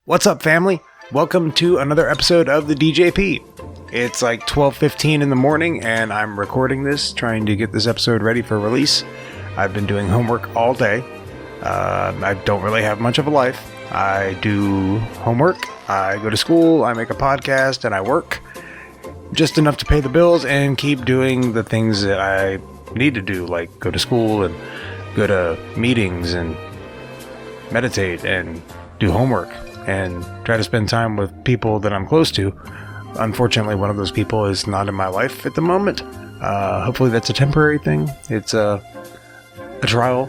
What's up, family? Welcome to another episode of the DJP. It's like 12:15 in the morning, and I'm recording this, trying to get this episode ready for release. I've been doing homework all day. I don't really have much of a life. I do homework, I go to school, I make a podcast, and I work. Just enough to pay the bills and keep doing the things that I need to do, like go to school and go to meetings and meditate and do homework and try to spend time with people that I'm close to. Unfortunately, one of those people is not in my life at the moment. Hopefully that's a temporary thing. It's a trial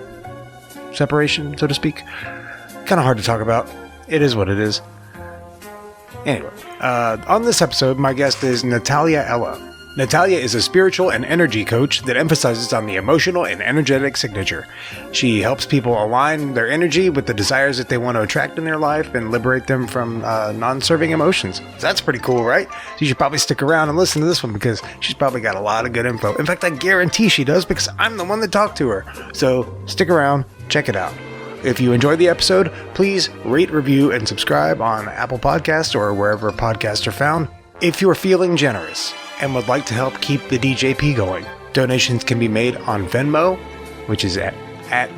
separation, so to speak. Kind of hard to talk about. It is what it is. Anyway, on this episode, my guest is Natalia Ella. Natalia is a spiritual and energy coach that emphasizes on the emotional and energetic signature. She helps people align their energy with the desires that they want to attract in their life and liberate them from non-serving emotions. That's pretty cool, right? You should probably stick around and listen to this one because she's probably got a lot of good info. In fact, I guarantee she does because I'm the one that talked to her. So stick around, check it out. If you enjoyed the episode, please rate, review, and subscribe on Apple Podcasts or wherever podcasts are found. If you're feeling generous and would like to help keep the DJP going, donations can be made on Venmo, which is at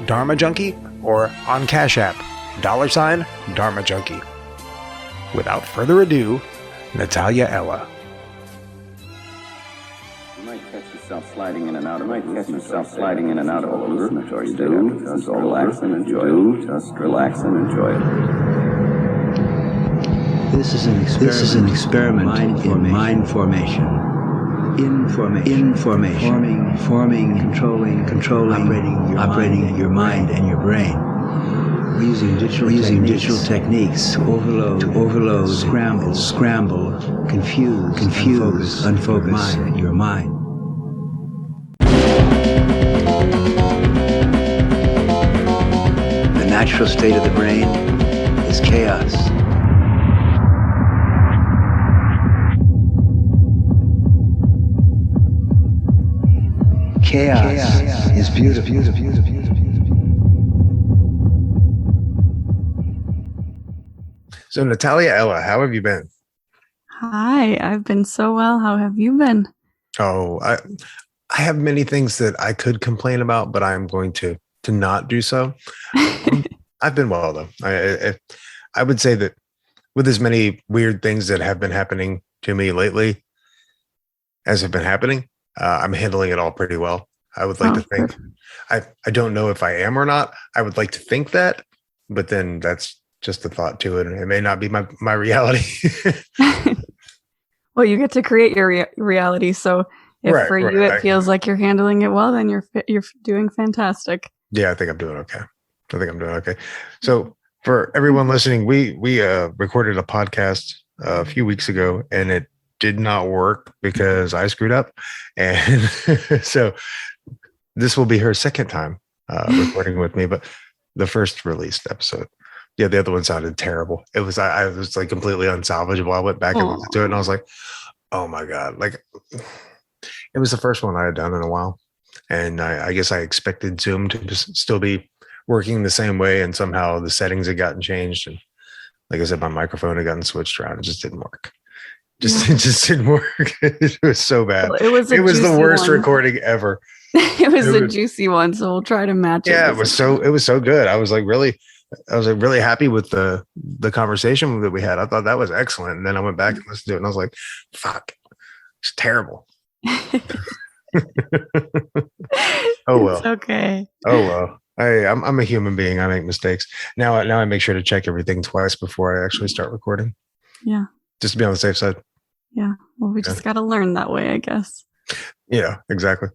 Dharma Junkie, or on Cash App, $ Dharma Junkie. Without further ado, Natalia Ella. You might catch yourself sliding in and out of a hallucinatory state. Just relax and enjoy it. Just relax and enjoy it. This is an experiment in mind formation. Information. Forming, controlling, operating your mind and your brain. Using digital techniques to overload, scramble, confuse, unfocus your mind. The natural state of the brain is chaos. Chaos is beautiful. So Natalia Ella, how have you been? Hi, I've been so well. How have you been? Oh, I have many things that I could complain about, but I'm going to not do so. I've been well, though. I would say that with as many weird things that have been happening to me lately as have been happening, I'm handling it all pretty well. I would like to think. I don't know if I am or not. I would like to think that, but then that's just a thought to it. And it may not be my reality. Well, you get to create your reality. So if you it feels like you're handling it well, then you're doing fantastic. Yeah, I think I'm doing okay. So for everyone listening, we recorded a podcast a few weeks ago, and it did not work because I screwed up. And so this will be her second time recording with me, but the first released episode. Yeah, the other one sounded terrible. It was, I was like completely unsalvageable. I went back and listened to it and I was like, oh my God. Like it was the first one I had done in a while. And I guess I expected Zoom to just still be working the same way. And somehow the settings had gotten changed. And like I said, my microphone had gotten switched around. It just didn't work. It just didn't work. It was so bad. Well, it was the worst recording ever. It was a juicy one, so we'll try to match it. Yeah, it was so good. I was really happy with the conversation that we had. I thought that was excellent. And then I went back and listened to it and I was like, fuck, it's terrible. Oh well. It's okay. Oh well. I'm a human being. I make mistakes. Now I make sure to check everything twice before I actually start recording. Yeah. Just to be on the safe side. Yeah. Well, we just got to learn that way, I guess. Yeah, exactly.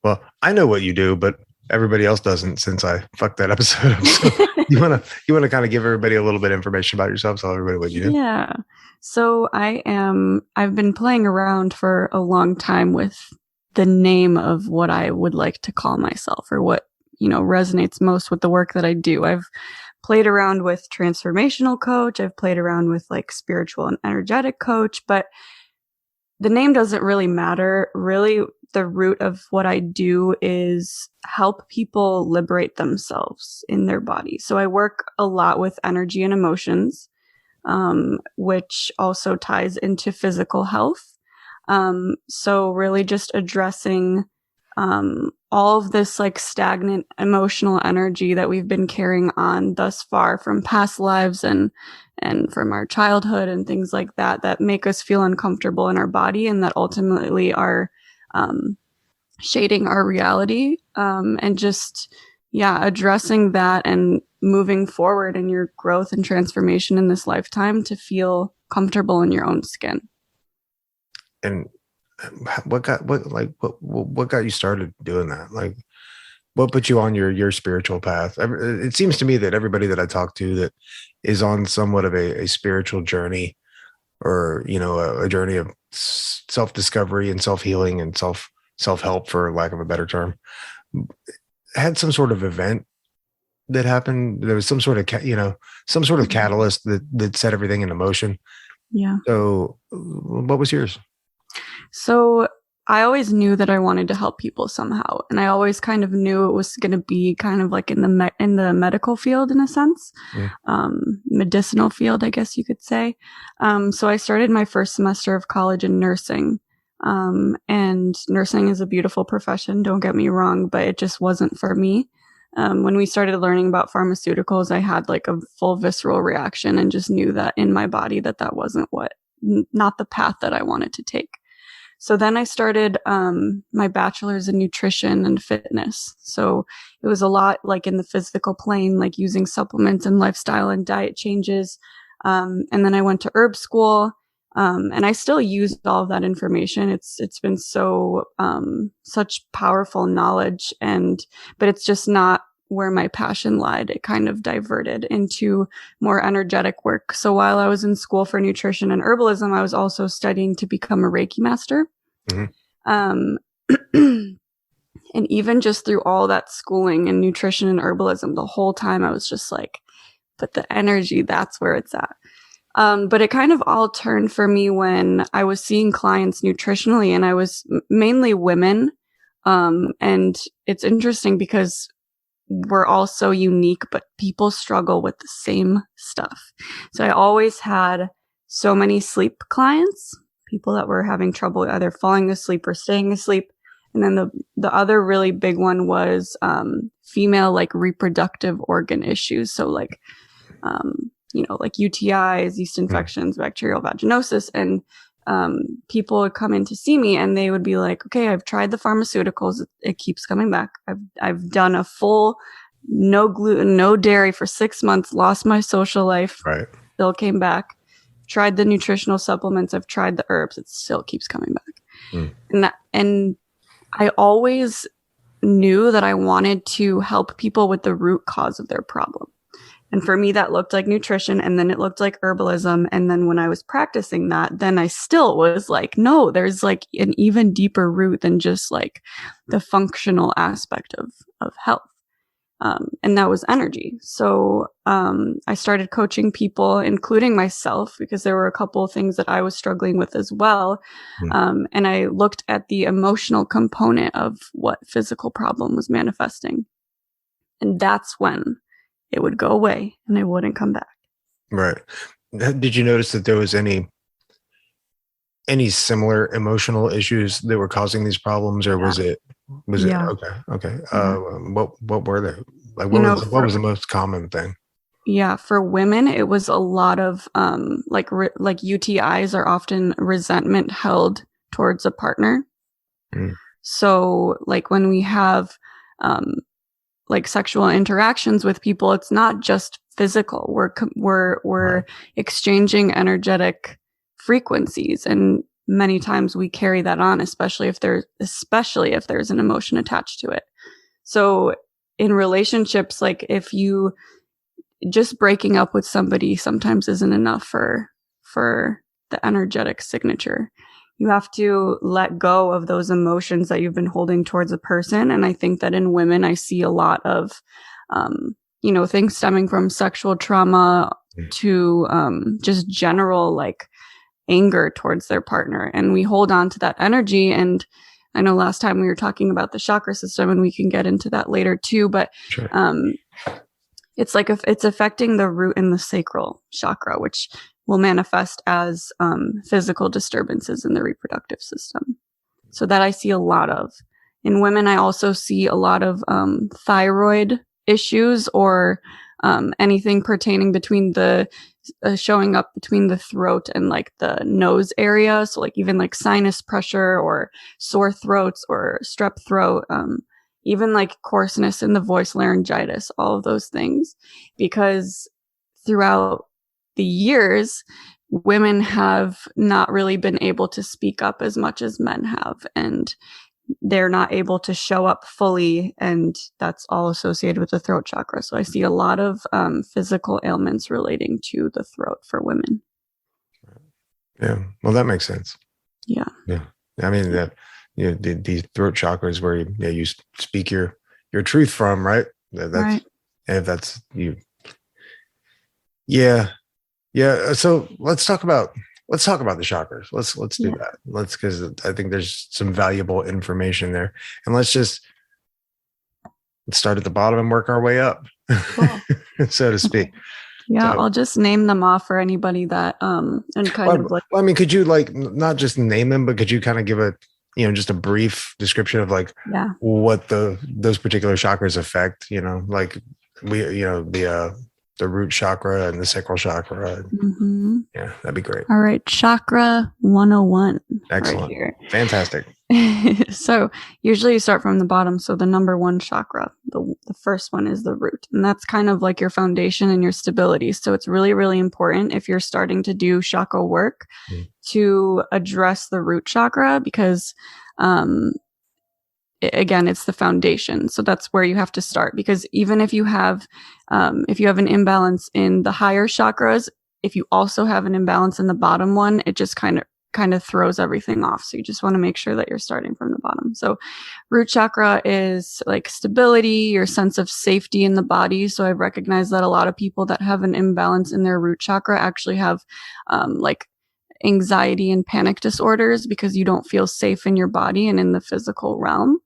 Well, I know what you do, but everybody else doesn't since I fucked that episode up. So you want to kind of give everybody a little bit of information about yourself, tell everybody what you do. Yeah. So I've been playing around for a long time with the name of what I would like to call myself, or what, resonates most with the work that I do. I've played around with transformational coach. I've played around with like spiritual and energetic coach, but the name doesn't really matter. Really, the root of what I do is help people liberate themselves in their body. So I work a lot with energy and emotions. which also ties into physical health. So really just addressing all of this like stagnant emotional energy that we've been carrying on thus far from past lives and from our childhood and things like that, that make us feel uncomfortable in our body and that ultimately are shading our reality, and just, addressing that and moving forward in your growth and transformation in this lifetime to feel comfortable in your own skin. And what got you started doing that? Like, what put you on your spiritual path? It seems to me that everybody that I talk to that is on somewhat of a spiritual journey, or a journey of self-discovery and self-healing and self-help, for lack of a better term, had some sort of event that happened. There was some sort of catalyst that set everything into motion. Yeah. So what was yours? So I always knew that I wanted to help people somehow. And I always kind of knew it was going to be kind of like in the medical field, in a sense, medicinal field, I guess you could say. So I started my first semester of college in nursing. And nursing is a beautiful profession, don't get me wrong, but it just wasn't for me. When we started learning about pharmaceuticals, I had like a full visceral reaction and just knew that in my body that wasn't not the path that I wanted to take. So then I started my bachelor's in nutrition and fitness. So it was a lot like in the physical plane, like using supplements and lifestyle and diet changes. And then I went to herb school, and I still used all of that information. It's been so such powerful knowledge, but it's just not where my passion lied. It kind of diverted into more energetic work. So while I was in school for nutrition and herbalism, I was also studying to become a Reiki master. Mm-hmm. And even just through all that schooling in nutrition and herbalism, the whole time I was just like, but the energy, that's where it's at. But it kind of all turned for me when I was seeing clients nutritionally, and I was mainly women. And it's interesting because we're all so unique, but people struggle with the same stuff. So I always had so many sleep clients, people that were having trouble either falling asleep or staying asleep. And then the other really big one was female like reproductive organ issues. So like, like UTIs, yeast infections, bacterial vaginosis. And people would come in to see me and they would be like, okay, I've tried the pharmaceuticals. It keeps coming back. I've done a full no gluten, no dairy for 6 months, lost my social life. Right. Still came back. Tried the nutritional supplements. I've tried the herbs. It still keeps coming back. And I always knew that I wanted to help people with the root cause of their problem. And for me, that looked like nutrition, and then it looked like herbalism. And then when I was practicing that, then I still was like, no, there's like an even deeper root than just like the functional aspect of health. And that was energy. So I started coaching people, including myself, because there were a couple of things that I was struggling with as well. And I looked at the emotional component of what physical problem was manifesting. And that's when it would go away and it wouldn't come back. Right. Did you notice that there was any similar emotional issues that were causing these problems, or was it okay? Yeah. What were they? Like what was the most common thing? Yeah, for women, it was a lot of like UTIs are often resentment held towards a partner. So like when we have like sexual interactions with people, it's not just physical. We're exchanging energetic frequencies, and many times we carry that on, especially if there's an emotion attached to it. So in relationships, like if you just breaking up with somebody sometimes isn't enough for the energetic signature. You have to let go of those emotions that you've been holding towards a person. And I think that in women, I see a lot of, things stemming from sexual trauma to just general like anger towards their partner. And we hold on to that energy. And I know last time we were talking about the chakra system, and we can get into that later too. But sure. It's like it's affecting the root and the sacral chakra, which will manifest as physical disturbances in the reproductive system. So that I see a lot of. In women, I also see a lot of thyroid issues or anything pertaining between the showing up between the throat and like the nose area. So like even like sinus pressure or sore throats or strep throat, even like coarseness in the voice, laryngitis, all of those things. Because throughout the years, women have not really been able to speak up as much as men have. And they're not able to show up fully, and that's all associated with the throat chakra. So I see a lot of physical ailments relating to the throat for women. Yeah, well, that makes sense. Yeah. I mean, the throat chakra is where you speak your truth from, right? That's right. If that's you. Yeah. So let's talk about the chakras. Let's do that. Because I think there's some valuable information there, and let's start at the bottom and work our way up, cool. So to speak. Yeah, so, I'll just name them off for anybody that and kind of like. Well, I mean, could you like not just name them, but could you kind of give just a brief description of like what those particular chakras affect? Like the root chakra and the sacral chakra. Mm-hmm. Yeah, that'd be great. All right. Chakra 101. Excellent. Right here. Fantastic. So usually you start from the bottom. So the number one chakra, the first one is the root. And that's kind of like your foundation and your stability. So it's really, really important if you're starting to do chakra work to address the root chakra because, again, it's the foundation. So that's where you have to start, because even if you have an imbalance in the higher chakras, if you also have an imbalance in the bottom one, it just kind of throws everything off. So you just want to make sure that you're starting from the bottom. So root chakra is like stability, your sense of safety in the body. So I've recognized that a lot of people that have an imbalance in their root chakra actually have like anxiety and panic disorders because you don't feel safe in your body and in the physical realm.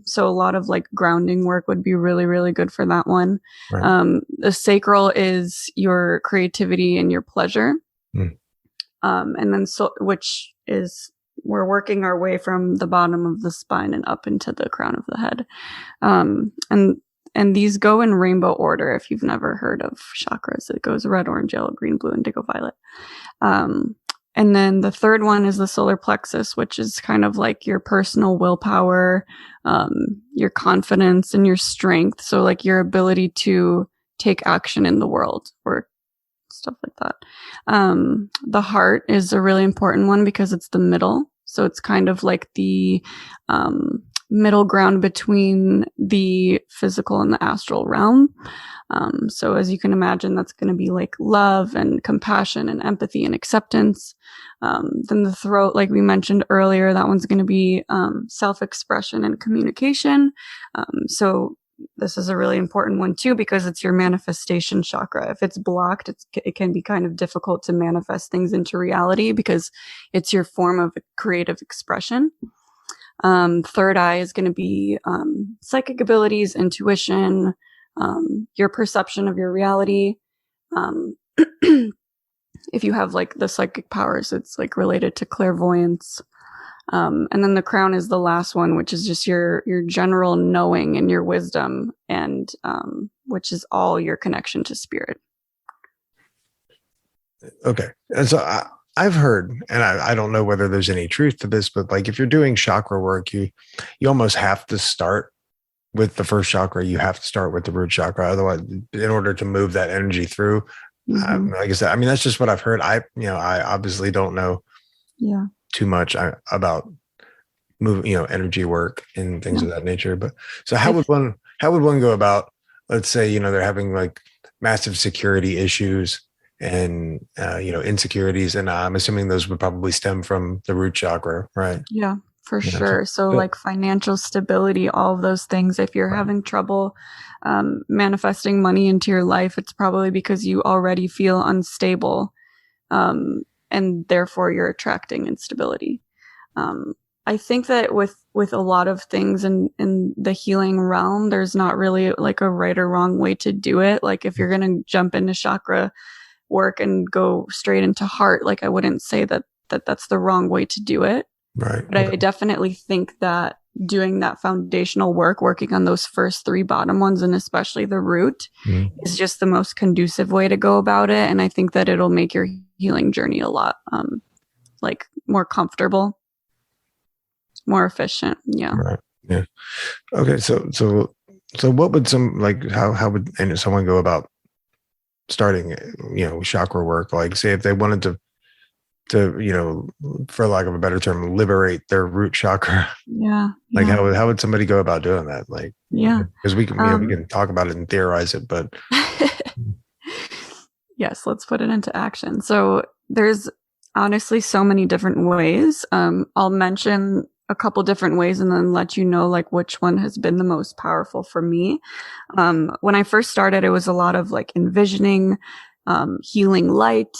So a lot of like grounding work would be really, really good for that one. Right. The sacral is your creativity and your pleasure. And then which is, we're working our way from the bottom of the spine and up into the crown of the head. And these go in rainbow order. If you've never heard of chakras, it goes red, orange, yellow, green, blue, indigo, violet. And then the third one is the solar plexus, which is kind of like your personal willpower, your confidence and your strength. So like your ability to take action in the world or stuff like that. The heart is a really important one because it's the middle. So it's kind of like the middle ground between the physical and the astral realm. So as you can imagine, that's going to be like love and compassion and empathy and acceptance. Then the throat, like we mentioned earlier, that one's going to be self-expression and communication. So this is a really important one too, because it's your manifestation chakra. If it's blocked, it can be kind of difficult to manifest things into reality because it's your form of creative expression. Third eye is going to be psychic abilities, intuition, your perception of your reality. If you have like the psychic powers, it's like related to clairvoyance. And then the crown is the last one, which is just your general knowing and your wisdom, and which is all your connection to spirit. Okay. And so I've heard, and I don't know whether there's any truth to this, but like if you're doing chakra work, you almost have to start with the first chakra. You have to start with the root chakra. Otherwise, in order to move that energy through, like I said, I mean, that's just what I've heard. I obviously don't know too much about moving, energy work and things of that nature. But so how would one go about, let's say, they're having like massive security issues and, insecurities. And I'm assuming those would probably stem from the root chakra, right? Yeah, for sure. So like financial stability, all of those things, if you're having trouble manifesting money into your life, it's probably because you already feel unstable. And therefore you're attracting instability. I think that with a lot of things in the healing realm, there's not really like a right or wrong way to do it. Like if you're going to jump into chakra work and go straight into heart. Like I wouldn't say that that's the wrong way to do it. Right. But I definitely think that doing that foundational work, working on those first 3 bottom ones, and especially the root, is just the most conducive way to go about it. And I think that it'll make your healing journey a lot like more comfortable, more efficient. Yeah. Right. Yeah. Okay. So what would how would someone go about starting, chakra work? Like, say if they wanted to, for lack of a better term, liberate their root chakra. Yeah. Like how would somebody go about doing that? Like, because we can, we can talk about it and theorize it, but yes, let's put it into action. So there's honestly so many different ways. I'll mention a couple different ways and then let you know like which one has been the most powerful for me. When I first started, it was a lot of like envisioning, healing light.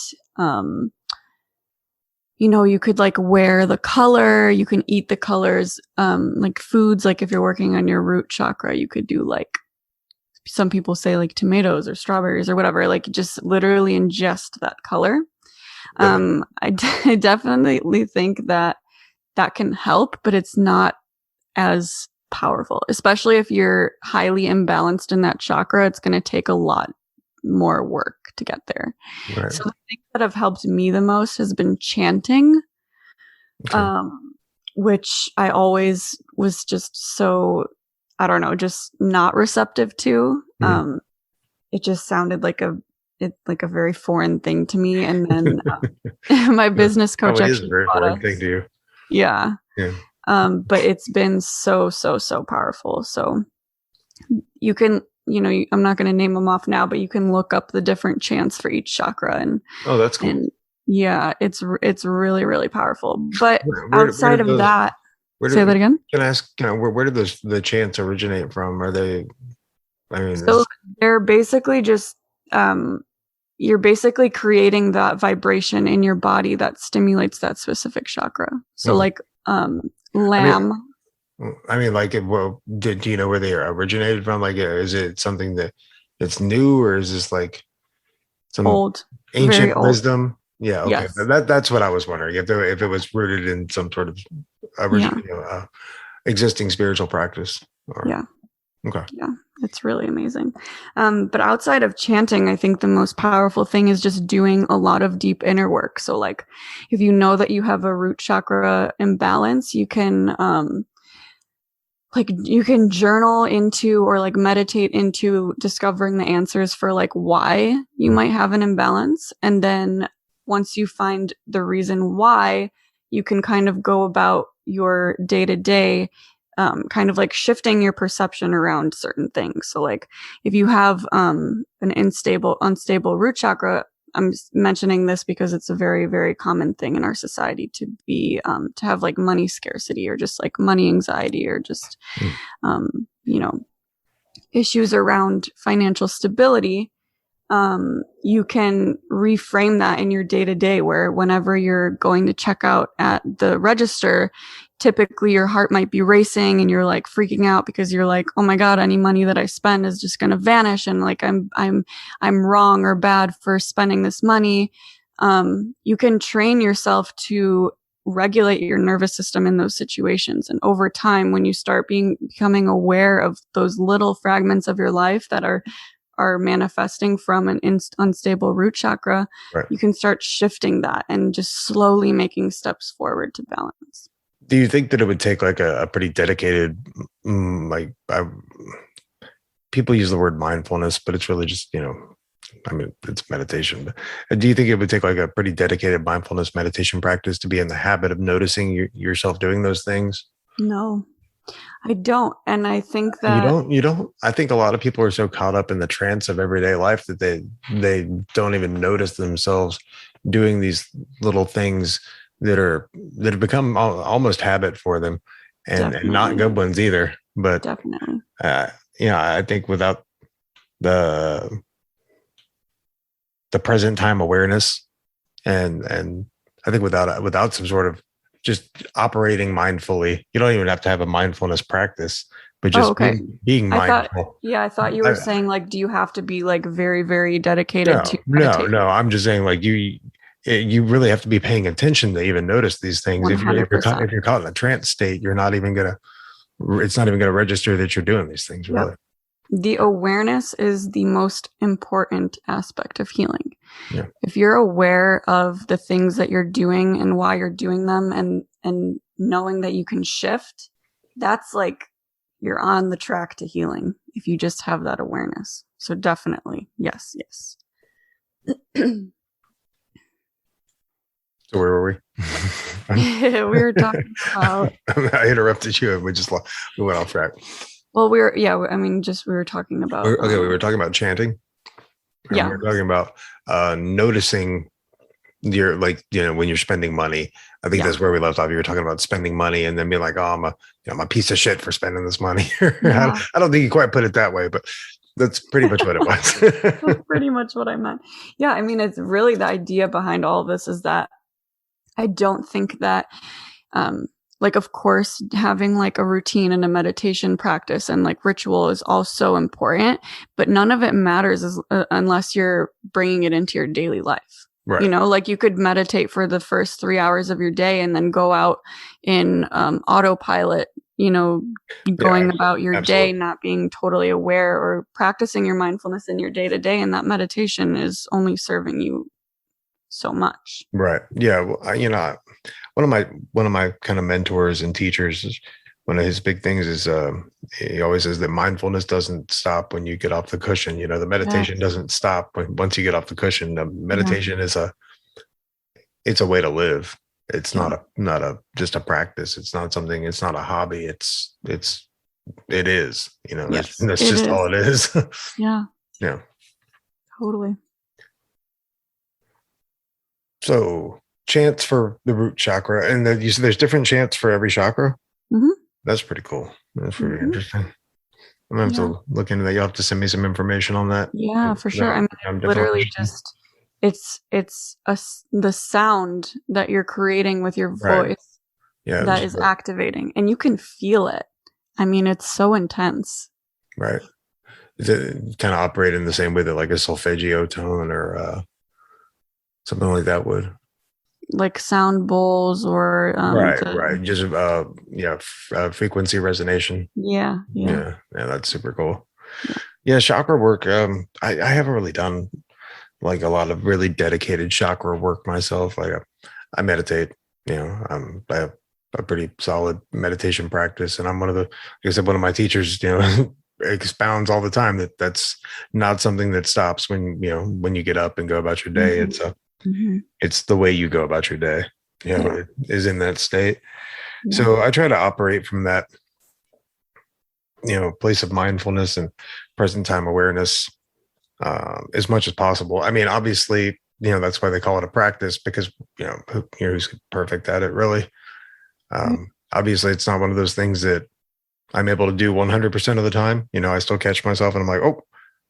You could like wear the color, you can eat the colors, like foods. Like if you're working on your root chakra, you could do like, some people say like tomatoes or strawberries or whatever, like just literally ingest that color. I definitely think that can help, but it's not as powerful, especially if you're highly imbalanced in that chakra. It's going to take a lot more work to get there. Right. So the things that have helped me the most has been chanting, which I always was just so, I don't know, just not receptive to. It just sounded like a very foreign thing to me. And then my business coach actually is a very foreign thing to you. Yeah. But it's been so powerful. So you can, I'm not going to name them off now, but you can look up the different chants for each chakra. And oh, that's cool. And yeah, it's really, really powerful. But outside of that, say that again. Can I ask, where did the chants originate from? Are they, so they're basically just, you're basically creating that vibration in your body that stimulates that specific chakra. So like, lamb. Do you know where they originated from? Like, is it something that's new, or is this like some old, ancient wisdom? Yeah. Okay. Yes. That's what I was wondering, if it was rooted in some sort of original, existing spiritual practice. Yeah. Okay. Yeah. It's really amazing. But outside of chanting, I think the most powerful thing is just doing a lot of deep inner work. So like if you know that you have a root chakra imbalance, you can journal into or like meditate into discovering the answers for like why you might have an imbalance. And then once you find the reason why, you can kind of go about your day-to-day kind of like shifting your perception around certain things. So like if you have an unstable root chakra, I'm mentioning this because it's a very, very common thing in our society to be to have like money scarcity or just like money anxiety or just issues around financial stability. You can reframe that in your day-to-day, where whenever you're going to check out at the register, typically your heart might be racing and you're like freaking out because you're like, oh my God, any money that I spend is just going to vanish. And like, I'm wrong or bad for spending this money. You can train yourself to regulate your nervous system in those situations. And over time, when you start becoming aware of those little fragments of your life that are manifesting from an unstable root chakra, right, you can start shifting that and just slowly making steps forward to balance. Do you think that it would take like a pretty dedicated, people use the word mindfulness, but it's really just, it's meditation. But do you think it would take like a pretty dedicated mindfulness meditation practice to be in the habit of noticing yourself doing those things? No, I don't. And I think that you don't. I think a lot of people are so caught up in the trance of everyday life that they don't even notice themselves doing these little things that have become almost habit for them, and not good ones either. But definitely, I think without the present time awareness, and I think without some sort of just operating mindfully, you don't even have to have a mindfulness practice, but just okay. being I mindful. thought you were saying like, do you have to be like very, very dedicated to meditate? No. I'm just saying like you really have to be paying attention to even notice these things. If you're 100%. if you're caught in a trance state, it's not even gonna register that you're doing these things, really. Yep. The awareness is the most important aspect of healing. Yeah. If you're aware of the things that you're doing and why you're doing them, and knowing that you can shift, that's like you're on the track to healing if you just have that awareness. So definitely, yes. So where were we? We were talking about. I interrupted you and we went off track. Well, we were talking about. We were talking about chanting. Yeah. We were talking about noticing your, like, when you're spending money. I think that's where we left off. You were talking about spending money and then being like, oh, I'm a piece of shit for spending this money. Yeah. I don't think you quite put it that way, but that's pretty much what it was. That's pretty much what I meant. Yeah. I mean, it's really the idea behind all of this is that I don't think that, like, of course, having like a routine and a meditation practice and like ritual is also important, but none of it matters unless you're bringing it into your daily life. Right. Like you could meditate for the first 3 hours of your day and then go out in autopilot, going about your day, not being totally aware or practicing your mindfulness in your day to day. And that meditation is only serving you so much. Right. Yeah. Well, one of my kind of mentors and teachers, one of his big things is he always says that mindfulness doesn't stop when you get off the cushion. The meditation doesn't stop once you get off the cushion. The meditation is it's a way to live. It's not just a practice. It's not something. It's not a hobby. It is. Yes, that's just all it is. Yeah. Yeah. Totally. So chants for the root chakra, and then you said there's different chants for every chakra. Mm-hmm. That's pretty cool. That's pretty interesting. I'm gonna have to look into that. You'll have to send me some information on that. Yeah, for sure. I mean, literally just the sound that you're creating with your voice that is activating, and you can feel it. I mean, it's so intense. Right. Is it kind of operate in the same way that like a solfeggio tone or something like that would? Like sound bowls or right, just frequency resonation. Yeah, that's super cool. Chakra work. I haven't really done like a lot of really dedicated chakra work myself. Like I meditate. I have a pretty solid meditation practice, and I'm one of my teachers. Expounds all the time that's not something that stops when you get up and go about your day. It's the way you go about your day, it is in that state. So I try to operate from that, place of mindfulness and present time awareness as much as possible. I mean, obviously, that's why they call it a practice, because, who's perfect at it, really. Obviously, it's not one of those things that I'm able to do 100% of the time. I still catch myself and I'm like, oh,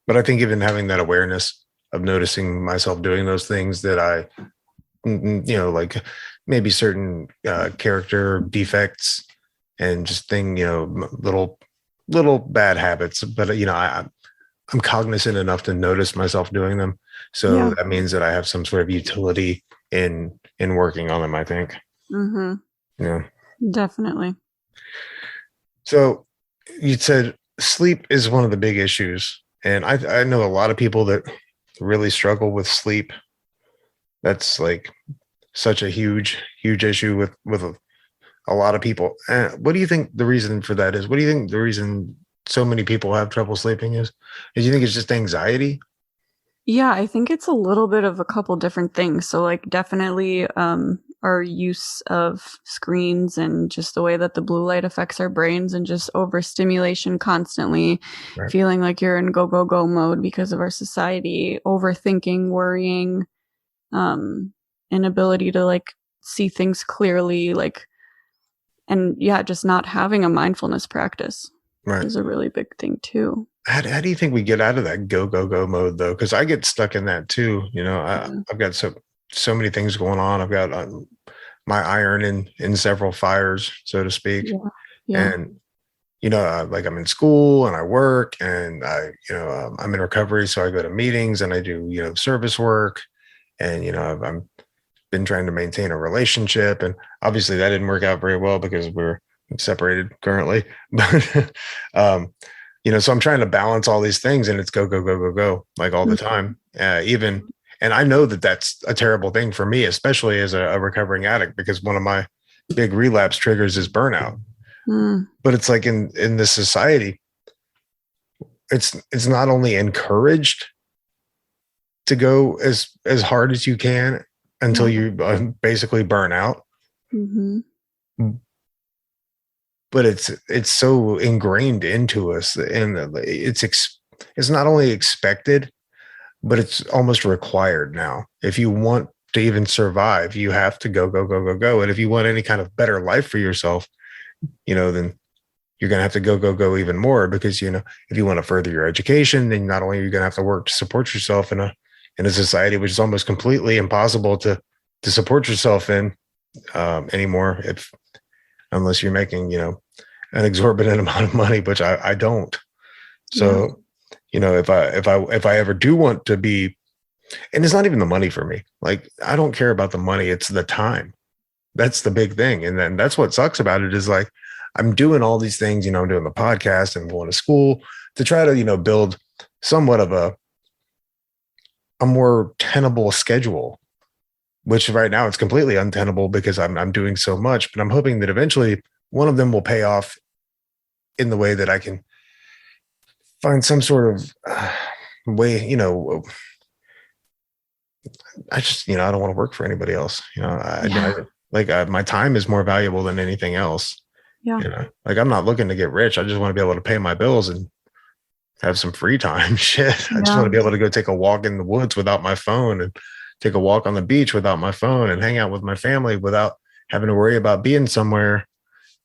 but I think even having that awareness of noticing myself doing those things that I, like maybe certain character defects and just little bad habits, but I'm cognizant enough to notice myself doing them. So that means that I have some sort of utility in working on them, I think. Mm-hmm. Yeah, definitely. So you said sleep is one of the big issues. And I know a lot of people that really struggle with sleep. That's like such a huge issue with a lot of people. What do you think the reason for that is? What do you think the reason so many people have trouble sleeping is? Do you think it's just anxiety? Yeah, I think it's a little bit of a couple different things. So like definitely our use of screens and just the way that the blue light affects our brains and just overstimulation constantly, feeling like you're in go mode because of our society, overthinking, worrying, inability to like see things clearly, and just not having a mindfulness practice is a really big thing too. How do you think we get out of that go mode though? Because I get stuck in that too. I've got so many things going on. I've got my iron in several fires, so to speak. And like I'm in school and I work and I'm in recovery. So I go to meetings and I do, service work and, I'm been trying to maintain a relationship. And obviously that didn't work out very well because we're separated currently. But, so I'm trying to balance all these things and it's go, go, go, go, go, like all the time. And I know that that's a terrible thing for me, especially as a recovering addict, because one of my big relapse triggers is burnout. But it's like in this society, it's not only encouraged to go as hard as you can until you basically burn out. But it's so ingrained into us, and it's not only expected, but it's almost required now. If you want to even survive, you have to go, go, go, go, go. And if you want any kind of better life for yourself, then you're going to have to go, go, go even more, because, if you want to further your education, then not only are you going to have to work to support yourself in a society which is almost completely impossible to support yourself in anymore, unless you're making, an exorbitant amount of money, which I don't. So, if I ever do want to be, and it's not even the money for me, like, I don't care about the money. It's the time. That's the big thing. And then that's what sucks about it is, like, I'm doing all these things, I'm doing the podcast and going to school to try to, build somewhat of a more tenable schedule, which right now it's completely untenable because I'm doing so much, but I'm hoping that eventually one of them will pay off in the way that I can find some sort of way, I just, I don't want to work for anybody else. My time is more valuable than anything else. Like, I'm not looking to get rich. I just want to be able to pay my bills and have some free time. Shit. I just want to be able to go take a walk in the woods without my phone, and take a walk on the beach without my phone, and hang out with my family without having to worry about being somewhere,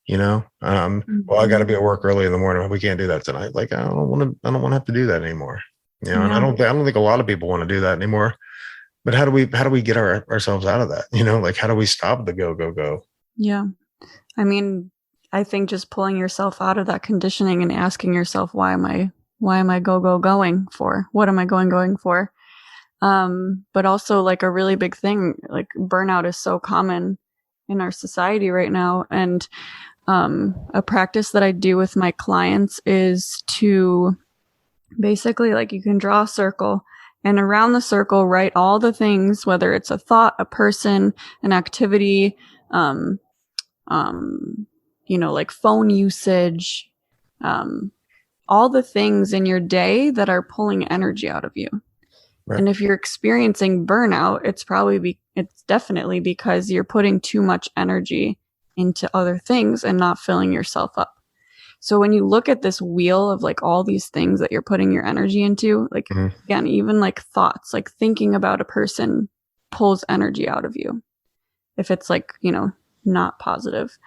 well, I got to be at work early in the morning. We can't do that tonight. Like, I don't want to have to do that anymore. And I don't think a lot of people want to do that anymore. But how do we get ourselves out of that? Like, how do we stop the go, go, go? Yeah. I mean, I think just pulling yourself out of that conditioning and asking yourself, why am I going for? What am I going for? But also, like, a really big thing, like, burnout is so common in our society right now. And a practice that I do with my clients is to basically, like, you can draw a circle, and around the circle, write all the things, whether it's a thought, a person, an activity, like phone usage, all the things in your day that are pulling energy out of you. Right. And if you're experiencing burnout, it's definitely because you're putting too much energy into other things and not filling yourself up. So when you look at this wheel of, like, all these things that you're putting your energy into, like, again, even like thoughts, like thinking about a person pulls energy out of you if it's, like, not positive.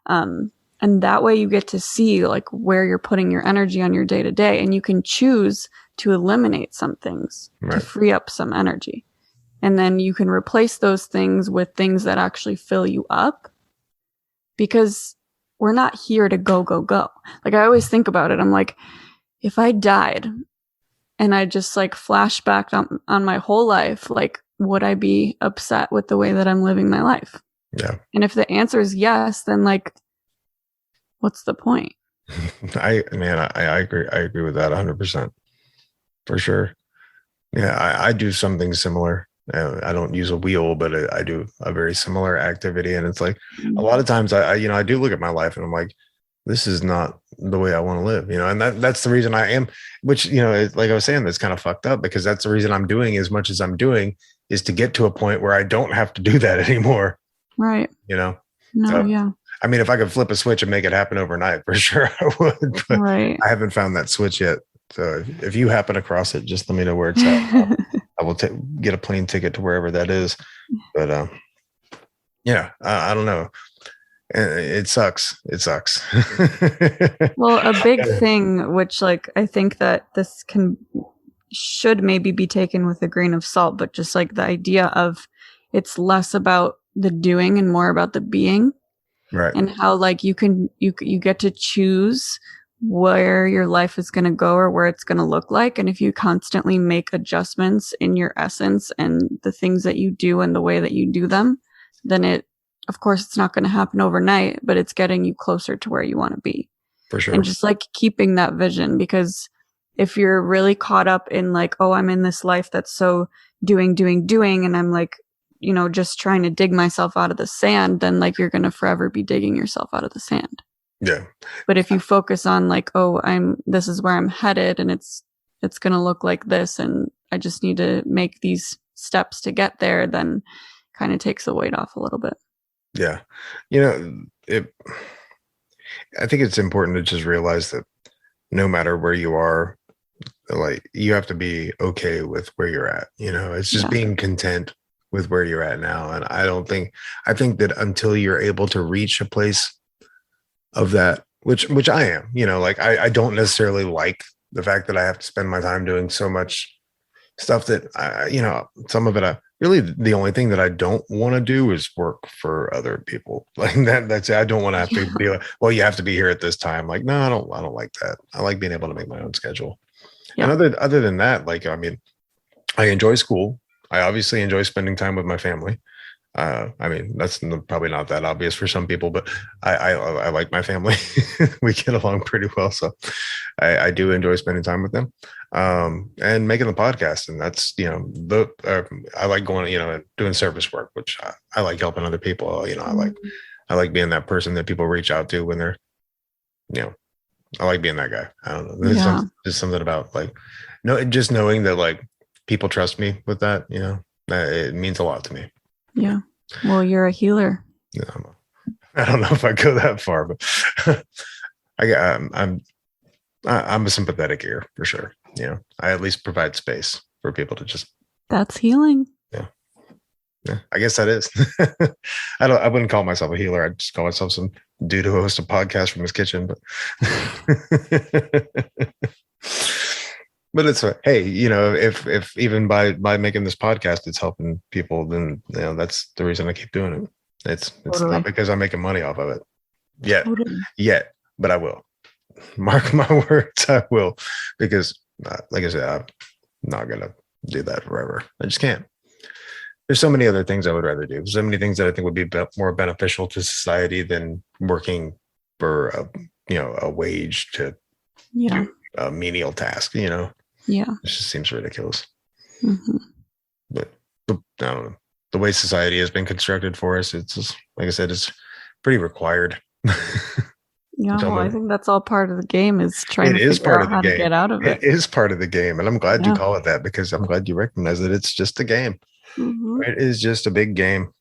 And that way you get to see, like, where you're putting your energy on your day to day, and you can choose to eliminate some things to free up some energy. And then you can replace those things with things that actually fill you up, because we're not here to go, go, go. Like, I always think about it. I'm like, if I died and I just, like, flash back on my whole life, like, would I be upset with the way that I'm living my life? Yeah. And if the answer is yes, then, like, what's the point? I agree. I agree with that 100%. For sure. Yeah. I do something similar. I don't use a wheel, but I do a very similar activity. And it's like, a lot of times I do look at my life and I'm like, this is not the way I want to live, and that's the reason I am, which, like I was saying, that's kind of fucked up, because that's the reason I'm doing as much as I'm doing, is to get to a point where I don't have to do that anymore. Right. No, yeah. I mean, if I could flip a switch and make it happen overnight, for sure I would, but I haven't found that switch yet. So if you happen across it, just let me know where it's at. I will get a plane ticket to wherever that is. But I don't know. It sucks. It sucks. Well, a big thing, which, like, I think that this should maybe be taken with a grain of salt, but just, like, the idea of it's less about the doing and more about the being. Right. and how like you get to choose where your life is going to go or where it's going to look like. And if you constantly make adjustments in your essence and the things that you do and the way that you do them, then of course, it's not going to happen overnight, but it's getting you closer to where you want to be. For sure. And just like keeping that vision, because if you're really caught up in like, oh, I'm in this life that's so doing, and I'm like, just trying to dig myself out of the sand, then like you're going to forever be digging yourself out of the sand. Yeah. But if you focus on like, oh, this is where I'm headed and it's going to look like this and I just need to make these steps to get there, then kind of takes the weight off a little bit. Yeah. I think it's important to just realize that no matter where you are, like you have to be okay with where you're at. It's just being content with where you're at now. And I think that until you're able to reach a place of that, which I am, like I don't necessarily like the fact that I have to spend my time doing so much stuff that some of it, really the only thing that I don't want to do is work for other people like that. That's it. I don't want to have to be like, well, you have to be here at this time. Like, no, I don't like that. I like being able to make my own schedule. Yeah. And other than that, like, I mean, I enjoy school. I obviously enjoy spending time with my family. I mean, that's probably not that obvious for some people, but I like my family. We get along pretty well. So I do enjoy spending time with them, and making the podcast. And that's, I like going, doing service work, which I like helping other people. I like being that person that people reach out to when they're, I like being that guy. I don't know. There's just something about like, just knowing that like people trust me with that, it means a lot to me. Yeah. Well, you're a healer. Yeah, I don't know if I go that far, but I'm a sympathetic ear for sure. I at least provide space for people to just. That's healing. Yeah, I guess that is. I wouldn't call myself a healer. I'd just call myself some dude who hosts a podcast from his kitchen. But it's hey, if even by making this podcast, it's helping people, then that's the reason I keep doing it. It's totally. Not because I'm making money off of it yet, but I will. Mark my words, I will, because like I said, I'm not gonna do that forever. I just can't. There's so many other things I would rather do. There's so many things that I think would be more beneficial to society than working for a wage to do a menial task. Yeah, it just seems ridiculous. Mm-hmm. But I don't know. The way society has been constructed for us, it's just, like I said, it's pretty required. Yeah, well, I think that's all part of the game, is trying to figure out how to get out of it. It is part of the game, and I'm glad you call it that, because I'm glad you recognize that it's just a game. Mm-hmm. It is just a big game.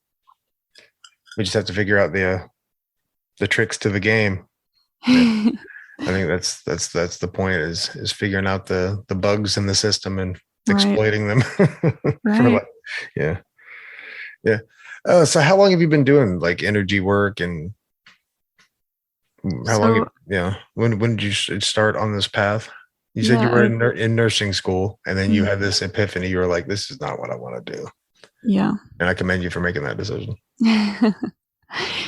We just have to figure out the tricks to the game. I think that's the point, is figuring out the bugs in the system and exploiting them. Right. Yeah. So how long have you been doing like energy work, and how long? When did you start on this path? You said you were in nursing school, and then you had this epiphany. You were like, "This is not what I want to do." Yeah. And I commend you for making that decision.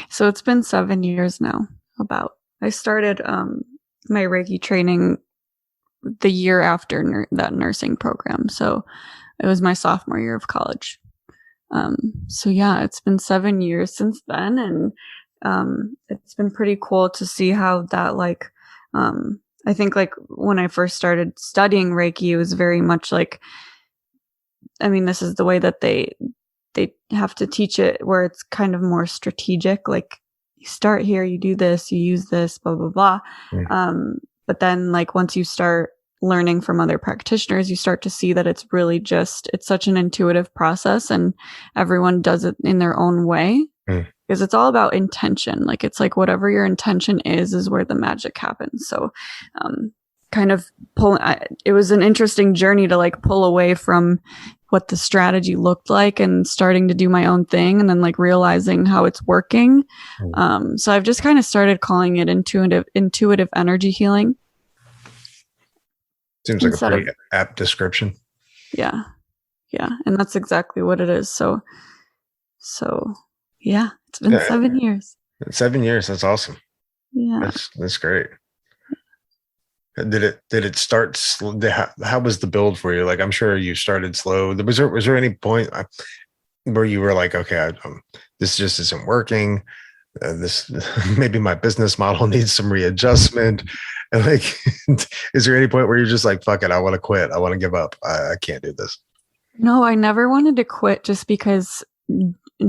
So it's been 7 years now. I started my Reiki training the year after that nursing program. So it was my sophomore year of college. So yeah, it's been 7 years since then, and it's been pretty cool to see how that I think like when I first started studying Reiki, it was very much like, I mean, this is the way that they have to teach it, where it's kind of more strategic. Like, you start here, you do this, you use this, blah, blah, blah. But then like once you start learning from other practitioners, you start to see that it's really it's such an intuitive process, and everyone does it in their own way. Because it's all about intention. Like, it's like whatever your intention is where the magic happens. So, kind of it was an interesting journey to like pull away from what the strategy looked like and starting to do my own thing, and then like realizing how it's working. So I've just kind of started calling it intuitive energy healing. Seems like a pretty apt description. Yeah. And that's exactly what it is. So yeah, it's been 7 years. 7 years. That's awesome. Yeah. That's great. Did it start how was the build for you? Like, I'm sure you started slow. Was there any point where you were like, okay, this just isn't working. This maybe my business model needs some readjustment. And like, is there any point where you're just like, fuck it, I want to quit. I want to give up. I can't do this. No, I never wanted to quit just because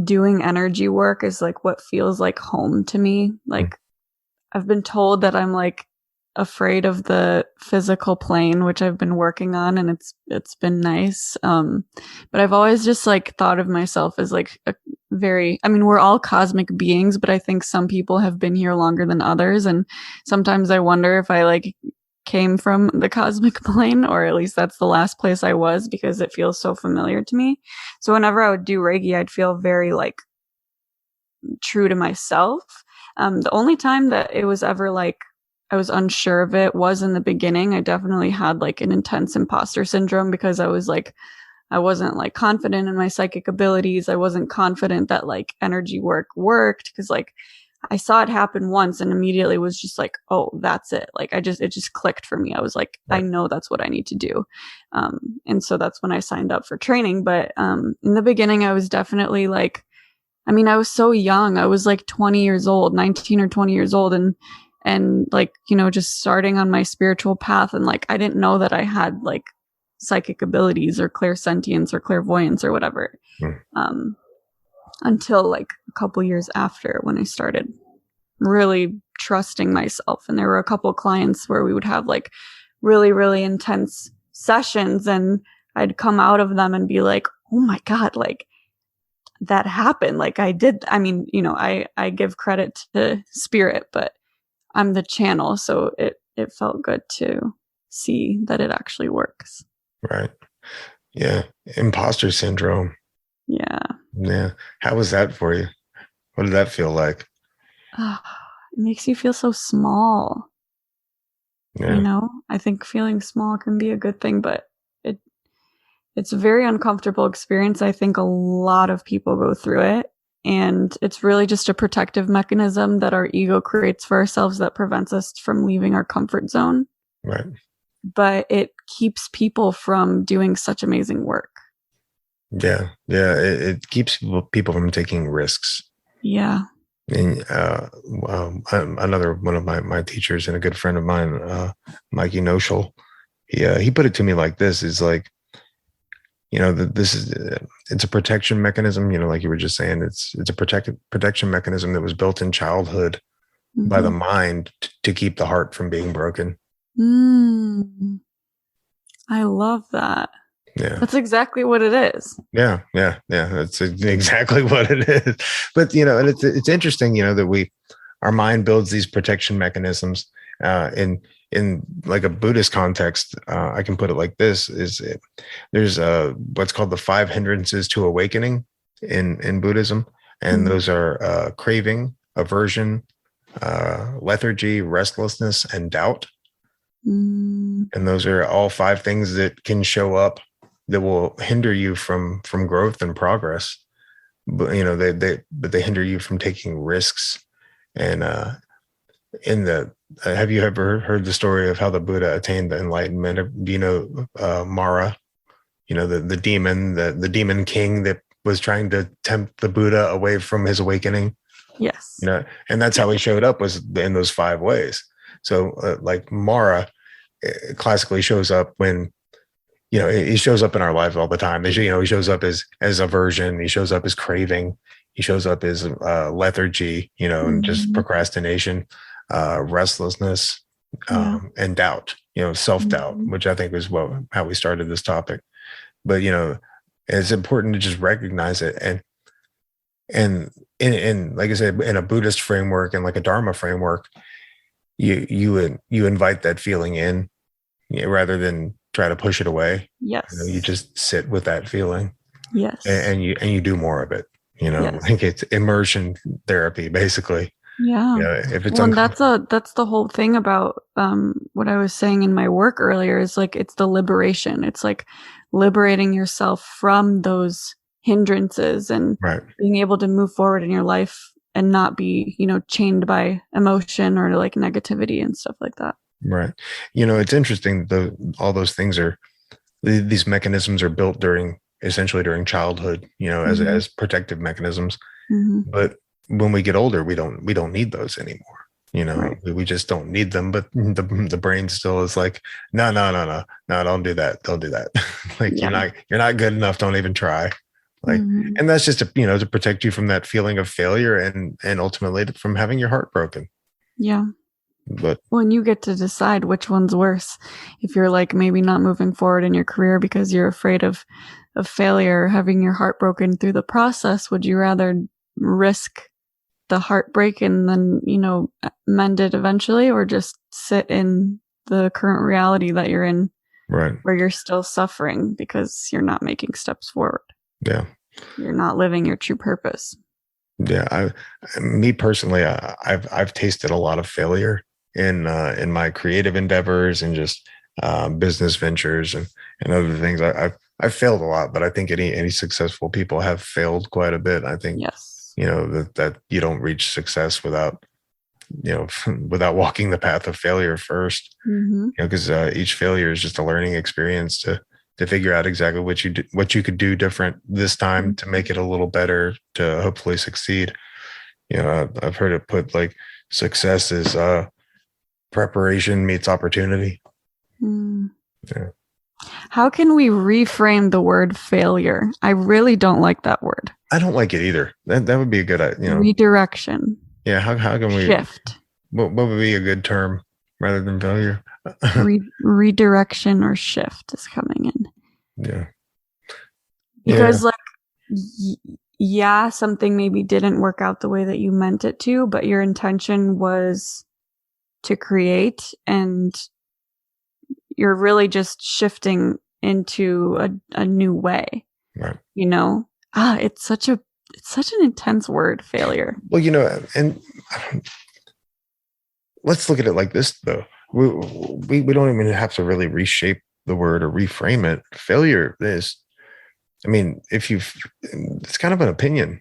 doing energy work is like what feels like home to me. Like I've been told that I'm like afraid of the physical plane, which I've been working on, and it's been nice. But I've always just like thought of myself as like a very, I mean, we're all cosmic beings, but I think some people have been here longer than others. And sometimes I wonder if I like came from the cosmic plane, or at least that's the last place I was, because it feels so familiar to me. So whenever I would do Reiki, I'd feel very like true to myself. The only time that it was ever like I was unsure of it was in the beginning. I definitely had like an intense imposter syndrome because I was like, I wasn't like confident in my psychic abilities. I wasn't confident that like energy work worked, because like I saw it happen once and immediately was just like, oh, that's it. Like it just clicked for me. I was like, I know that's what I need to do. And so that's when I signed up for training. But in the beginning, I was definitely like, I mean, I was so young. I was like 20 years old, 19 or 20 years old. And like, you know, just starting on my spiritual path. And like, I didn't know that I had like psychic abilities or clairsentience or clairvoyance or whatever. Until like a couple years after, when I started really trusting myself. And there were a couple clients where we would have like really, really intense sessions, and I'd come out of them and be like, oh my God, like that happened. Like I did. I mean, you know, I give credit to spirit, but I'm the channel. So it felt good to see that it actually works. Right. Yeah. Imposter syndrome. Yeah. Yeah. How was that for you? What did that feel like? It makes you feel so small. Yeah. You know, I think feeling small can be a good thing, but it's a very uncomfortable experience. I think a lot of people go through it, and it's really just a protective mechanism that our ego creates for ourselves that prevents us from leaving our comfort zone. Right. But it keeps people from doing such amazing work. Yeah. Yeah. It keeps people from taking risks. Yeah. And another one of my teachers and a good friend of mine, Mikey Noshel, he put it to me like this: is like, you know, it's a protection mechanism. You know, like you were just saying, it's a protection mechanism that was built in childhood by the mind to keep the heart from being broken. I love that. Yeah, that's exactly what it is. Yeah. That's exactly what it is. But you know, and it's interesting, you know, that our mind builds these protection mechanisms. In like a Buddhist context, I can put it like this: there's what's called the 5 hindrances to awakening in Buddhism, and those are craving, aversion, lethargy, restlessness, and doubt. And those are all 5 things that can show up that will hinder you from growth and progress. But you know, they hinder you from taking risks. And have you ever heard the story of how the Buddha attained the enlightenment? Do you know Mara? You know, the demon, the demon king that was trying to tempt the Buddha away from his awakening. Yes. You know, and that's how he showed up, was in those 5 ways. So like Mara classically shows up when, you know, he shows up in our lives all the time. You know, he shows up as aversion. He shows up as craving. He shows up as lethargy, you know, and just procrastination, restlessness, and doubt, you know, self-doubt, which I think is how we started this topic. But, you know, it's important to just recognize it. And in like I said, in a Buddhist framework and like a Dharma framework, you invite that feeling in, you know, rather than try to push it away. Yes. You know, you just sit with that feeling. Yes. And you do more of it. You know, yes. Like it's immersion therapy, basically. Yeah. You know, if it's that's the whole thing about what I was saying in my work earlier, is like, it's the liberation. It's like liberating yourself from those hindrances and being able to move forward in your life and not be, chained by emotion or like negativity and stuff like that. Right. It's interesting though, all those things these mechanisms are built essentially during childhood, as protective mechanisms. Mm-hmm. But when we get older, we don't need those anymore. Right. We just don't need them, but the brain still is like, no, don't do that. Don't do that. Like Yeah. you're not good enough. Don't even try. Like, and that's just to protect you from that feeling of failure and ultimately from having your heart broken. Yeah. But when you get to decide which one's worse, if you're like maybe not moving forward in your career because you're afraid of failure, having your heart broken through the process, would you rather risk the heartbreak and then, mend it eventually, or just sit in the current reality that you're in, right, where you're still suffering because you're not making steps forward? Yeah. You're not living your true purpose. Yeah. Me personally, I've tasted a lot of failure in my creative endeavors and just business ventures and other things. I've failed a lot, but I think any successful people have failed quite a bit. I think, yes, that you don't reach success without without walking the path of failure first, because each failure is just a learning experience to figure out exactly what you could do different this time to make it a little better, to hopefully succeed. I've heard it put like success is preparation meets opportunity. Yeah. How can we reframe the word failure? I really don't like that word. I don't like it either. That would be a good, redirection. Yeah. How can we shift? What would be a good term rather than failure? Redirection or shift is coming in. Yeah. Because something maybe didn't work out the way that you meant it to, but your intention was to create, and you're really just shifting into a new way. Right. It's such an intense word, failure. Well, and let's look at it like this though. We don't even have to really reshape the word or reframe it. Failure is, it's kind of an opinion.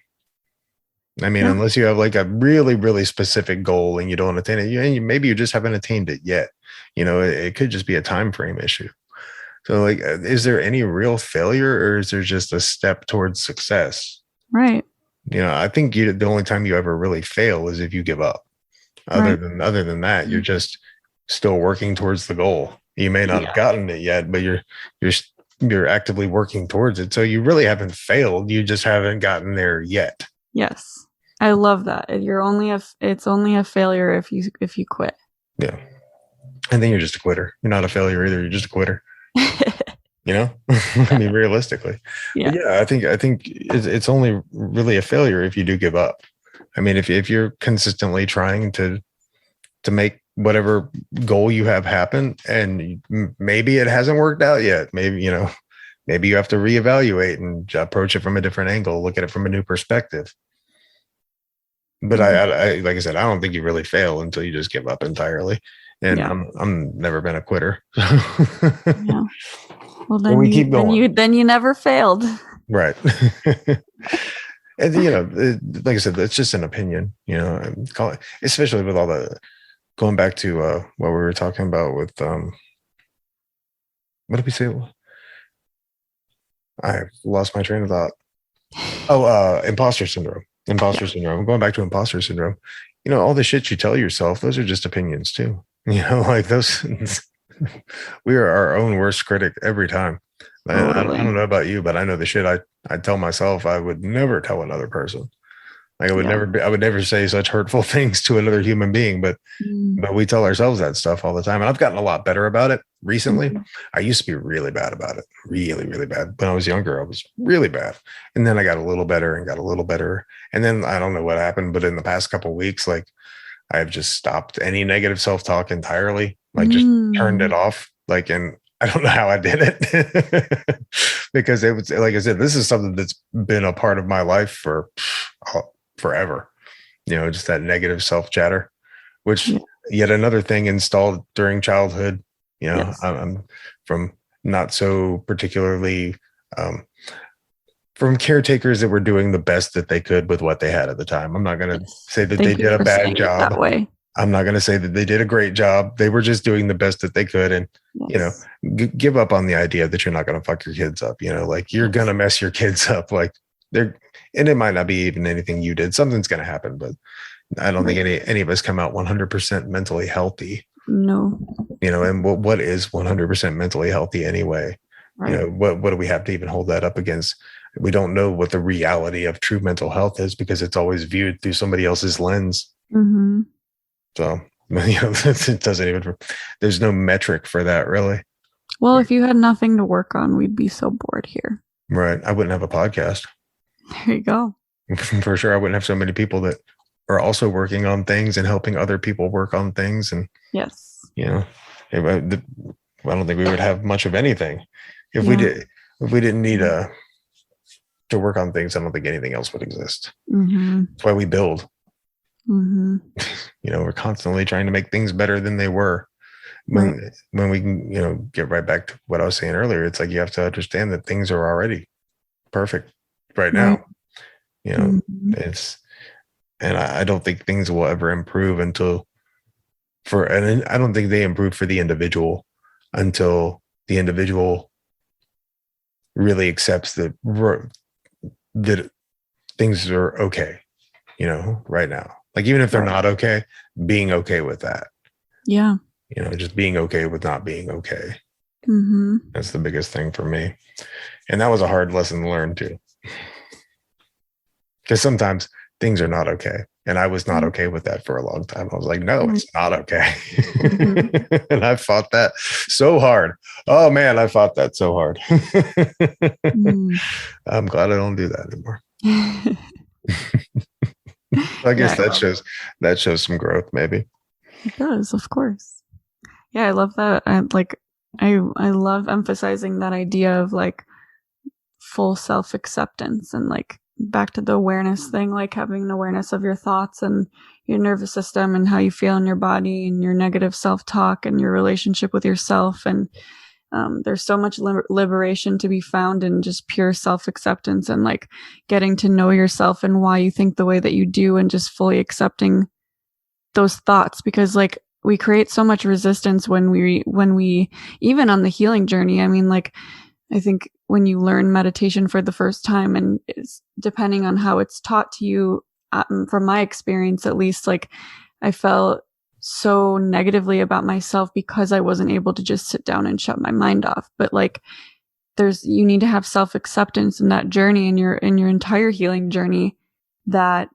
Unless you have like a really, really specific goal and you don't attain it, maybe you just haven't attained it yet. It could just be a time frame issue. So like, is there any real failure, or is there just a step towards success? Right. I think the only time you ever really fail is if you give up. Other than that, you're just still working towards the goal. You may not have gotten it yet, but you're actively working towards it. So you really haven't failed. You just haven't gotten there yet. Yes. I love that. It's only a failure if you quit. Yeah. And then you're just a quitter. You're not a failure either. You're just a quitter. Realistically. Yeah. I think it's only really a failure if you do give up. If you're consistently trying to make whatever goal you have happen, and maybe it hasn't worked out yet, maybe you have to reevaluate and approach it from a different angle, look at it from a new perspective. But I like I said, I don't think you really fail until you just give up entirely. And I'm never been a quitter. Yeah. Well, then we keep going. Then you never failed. Right. And like I said, it's just an opinion, especially with all the going back to what we were talking about with what did we say? I lost my train of thought. Imposter syndrome. Going back to imposter syndrome. All the shit you tell yourself, those are just opinions too. Like those. We are our own worst critic every time. Totally. I don't know about you, but I know the shit I tell myself I would never tell another person. Like I would never say such hurtful things to another human being, but we tell ourselves that stuff all the time. And I've gotten a lot better about it recently. I used to be really bad about it. Really, really bad. When I was younger, I was really bad. And then I got a little better and got a little better. And then I don't know what happened, but in the past couple of weeks, like I've just stopped any negative self-talk entirely, like just turned it off. Like, and I don't know how I did it because it was, like I said, this is something that's been a part of my life for forever, just that negative self-chatter, which yet another thing installed during childhood. I'm from not so particularly from caretakers that were doing the best that they could with what they had at the time. I'm not going to say that they Thank you did a for bad saying it job. that way. I'm not going to say that they did a great job. They were just doing the best that they could. And, Yes. give up on the idea that you're not going to fuck your kids up. Like you're going to mess your kids up. Like and it might not be even anything you did. Something's going to happen, but I don't think any of us come out 100% mentally healthy. No. And what is 100% mentally healthy anyway? Right. What do we have to even hold that up against? We don't know what the reality of true mental health is because it's always viewed through somebody else's lens. Mm-hmm. So, it doesn't even, there's no metric for that really. Well, if you had nothing to work on, we'd be so bored here. Right. I wouldn't have a podcast. There you go. For sure. I wouldn't have so many people that are also working on things and helping other people work on things. And, yes, I don't think we would have much of anything if we didn't need to work on things. I don't think anything else would exist. Mm-hmm. That's why we build. Mm-hmm. We're constantly trying to make things better than they were. When we can, get right back to what I was saying earlier, it's like you have to understand that things are already perfect right now. Mm-hmm. And I don't think things will ever improve and I don't think they improve for the individual until the individual really accepts that things are okay, right now. Like even if they're not okay, being okay with that. Yeah. Just being okay with not being okay. Mm-hmm. That's the biggest thing for me. And that was a hard lesson to learn too. Because sometimes things are not okay. And I was not okay with that for a long time. I was like, no, it's not okay. Mm-hmm. And I fought that so hard. Oh man, I fought that so hard. I'm glad I don't do that anymore. I guess that shows some growth, maybe. It does, of course. Yeah, I love that. I love emphasizing that idea of like full self-acceptance and like back to the awareness thing, like having an awareness of your thoughts and your nervous system and how you feel in your body and your negative self-talk and your relationship with yourself. And there's so much liberation to be found in just pure self-acceptance and like getting to know yourself and why you think the way that you do and just fully accepting those thoughts, because like we create so much resistance when we even on the healing journey. I mean, like I think when you learn meditation for the first time, and it's depending on how it's taught to you, from my experience at least, like I felt so negatively about myself because I wasn't able to just sit down and shut my mind off. But like you need to have self-acceptance in that journey, in your entire healing journey, that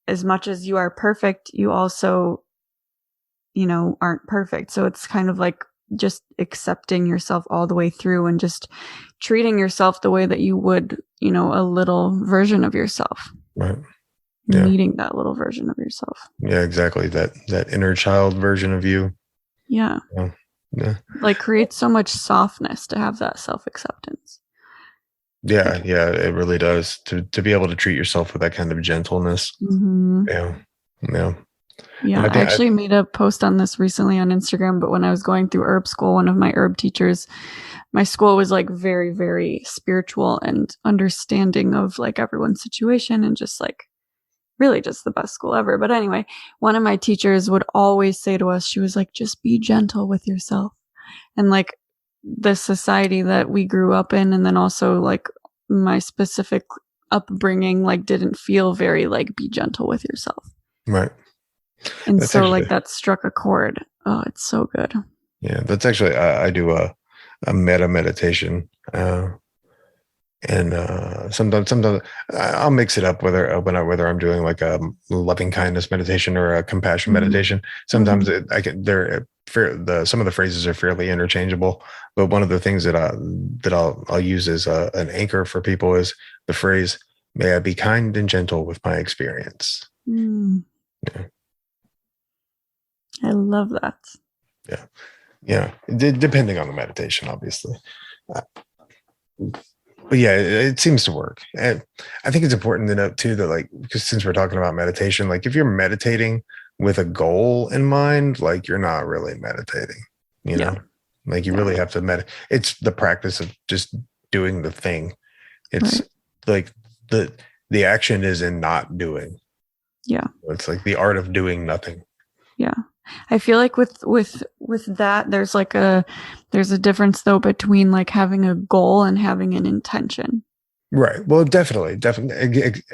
as much as you are perfect, you also, aren't perfect. So it's kind of like just accepting yourself all the way through and just treating yourself the way that you would, a little version of yourself. Right. Yeah. Meeting that little version of yourself. Yeah, exactly. That inner child version of you. Yeah. Yeah. Like creates so much softness to have that self-acceptance. Yeah, it really does. To be able to treat yourself with that kind of gentleness. Mm-hmm. Yeah. I actually made a post on this recently on Instagram, but when I was going through herb school, one of my herb teachers, my school was like very, very spiritual and understanding of like everyone's situation and just like really just the best school ever. But anyway, one of my teachers would always say to us, she was like, just be gentle with yourself. And like the society that we grew up in, and then also like my specific upbringing, like didn't feel very like be gentle with yourself. Right. And that's so actually, like that struck a chord. Oh, it's so good. Yeah, that's actually, I do a meta meditation. And sometimes I'll mix it up whether I'm doing like a loving kindness meditation or a compassion meditation. Sometimes some of the phrases are fairly interchangeable, but one of the things that I'll use as an anchor for people is the phrase, "May I be kind and gentle with my experience." Yeah. I love that. Yeah. Depending on the meditation, obviously. But yeah, it seems to work. And I think it's important to note too that like, because since we're talking about meditation, like if you're meditating with a goal in mind, like you're not really meditating, you know, like you really have to meditate. It's the practice of just doing the thing It's Right. like the action is in not doing. Yeah. It's like the art of doing nothing. Yeah. I feel like with that, there's a difference though between like having a goal and having an intention. Right. Well, definitely.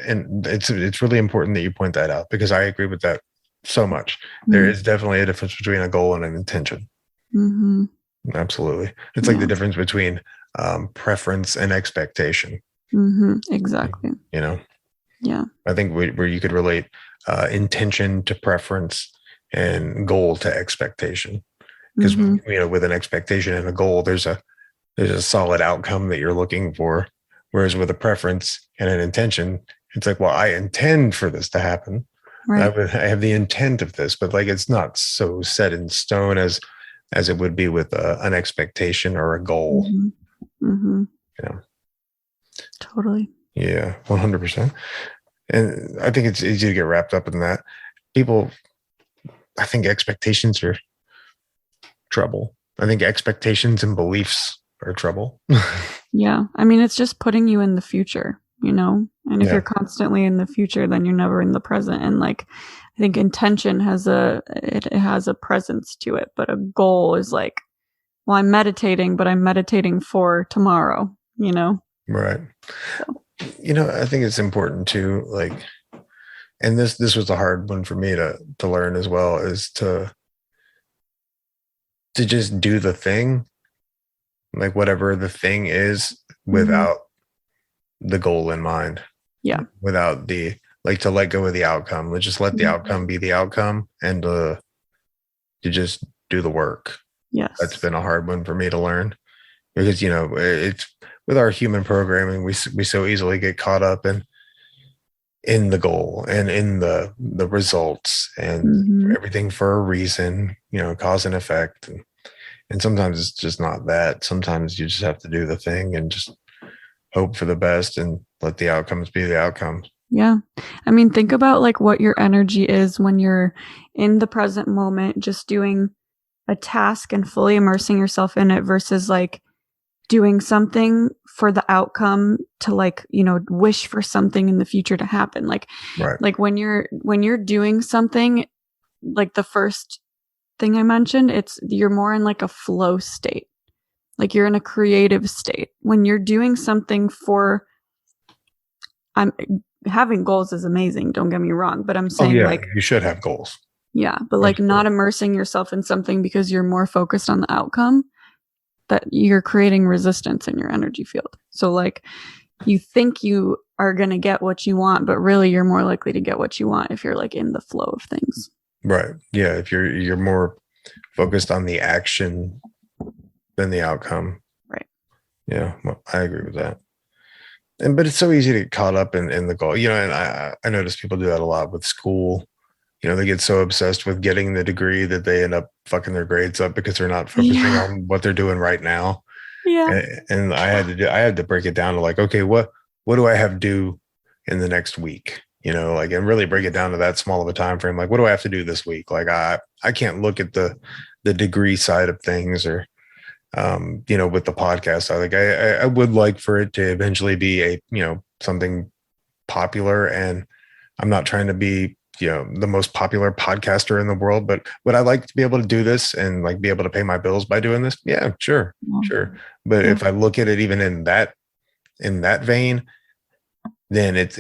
And it's really important that you point that out, because I agree with that so much. There is definitely a difference between a goal and an intention. Mm-hmm. Absolutely. It's like the difference between preference and expectation. Mm-hmm. Exactly. You know? Yeah. I think where you could relate intention to preference and goal to expectation. Because with an expectation and a goal, there's a solid outcome that you're looking for. Whereas with a preference and an intention, it's like, well, I intend for this to happen. Right. I have the intent of this, but like it's not so set in stone as it would be with an expectation or a goal. Yeah. Totally. Yeah, 100%. And I think it's easy to get wrapped up in that. People, I think expectations are trouble. I think expectations and beliefs are trouble. Yeah. I mean, it's just putting you in the future, and if you're constantly in the future, then you're never in the present. And like, I think intention has it has a presence to it, but a goal is like, well, I'm meditating, but I'm meditating for tomorrow, Right. So. I think it's important to like, and this was a hard one for me to learn as well, is to just do the thing, like whatever the thing is, without the goal in mind. Yeah. Without the, like, to let go of the outcome. Let's just let the outcome be the outcome, and to just do the work. Yes. That's been a hard one for me to learn, because, it's with our human programming, we so easily get caught up in the goal and in the results and everything for a reason, cause and effect. And sometimes it's just not that. Sometimes you just have to do the thing and just hope for the best and let the outcomes be the outcomes. Yeah. I mean, think about like what your energy is when you're in the present moment, just doing a task and fully immersing yourself in it, versus like doing something for the outcome to like, wish for something in the future to happen. Like, right. Like when you're doing something, like the first thing I mentioned, you're more in like a flow state. Like you're in a creative state. When you're doing something having goals is amazing. Don't get me wrong, but I'm saying like you should have goals. Yeah. But like not immersing yourself in something because you're more focused on the outcome, that you're creating resistance in your energy field. So like you think you are going to get what you want, but really you're more likely to get what you want if you're like in the flow of things. Right. Yeah. If you're more focused on the action than the outcome. Right. Yeah. Well, I agree with that. But it's so easy to get caught up in the goal, and I notice people do that a lot with school. They get so obsessed with getting the degree that they end up fucking their grades up because they're not focusing on what they're doing right now. Yeah. And I had to break it down to like, okay, what do I have to do in the next week? And really break it down to that small of a time frame. Like, what do I have to do this week? Like, I can't look at the degree side of things, or, with the podcast. I would like for it to eventually be something popular, and I'm not trying to be, the most popular podcaster in the world, but would I like to be able to do this and like be able to pay my bills by doing this? Yeah, sure. But if I look at it even in that vein, then it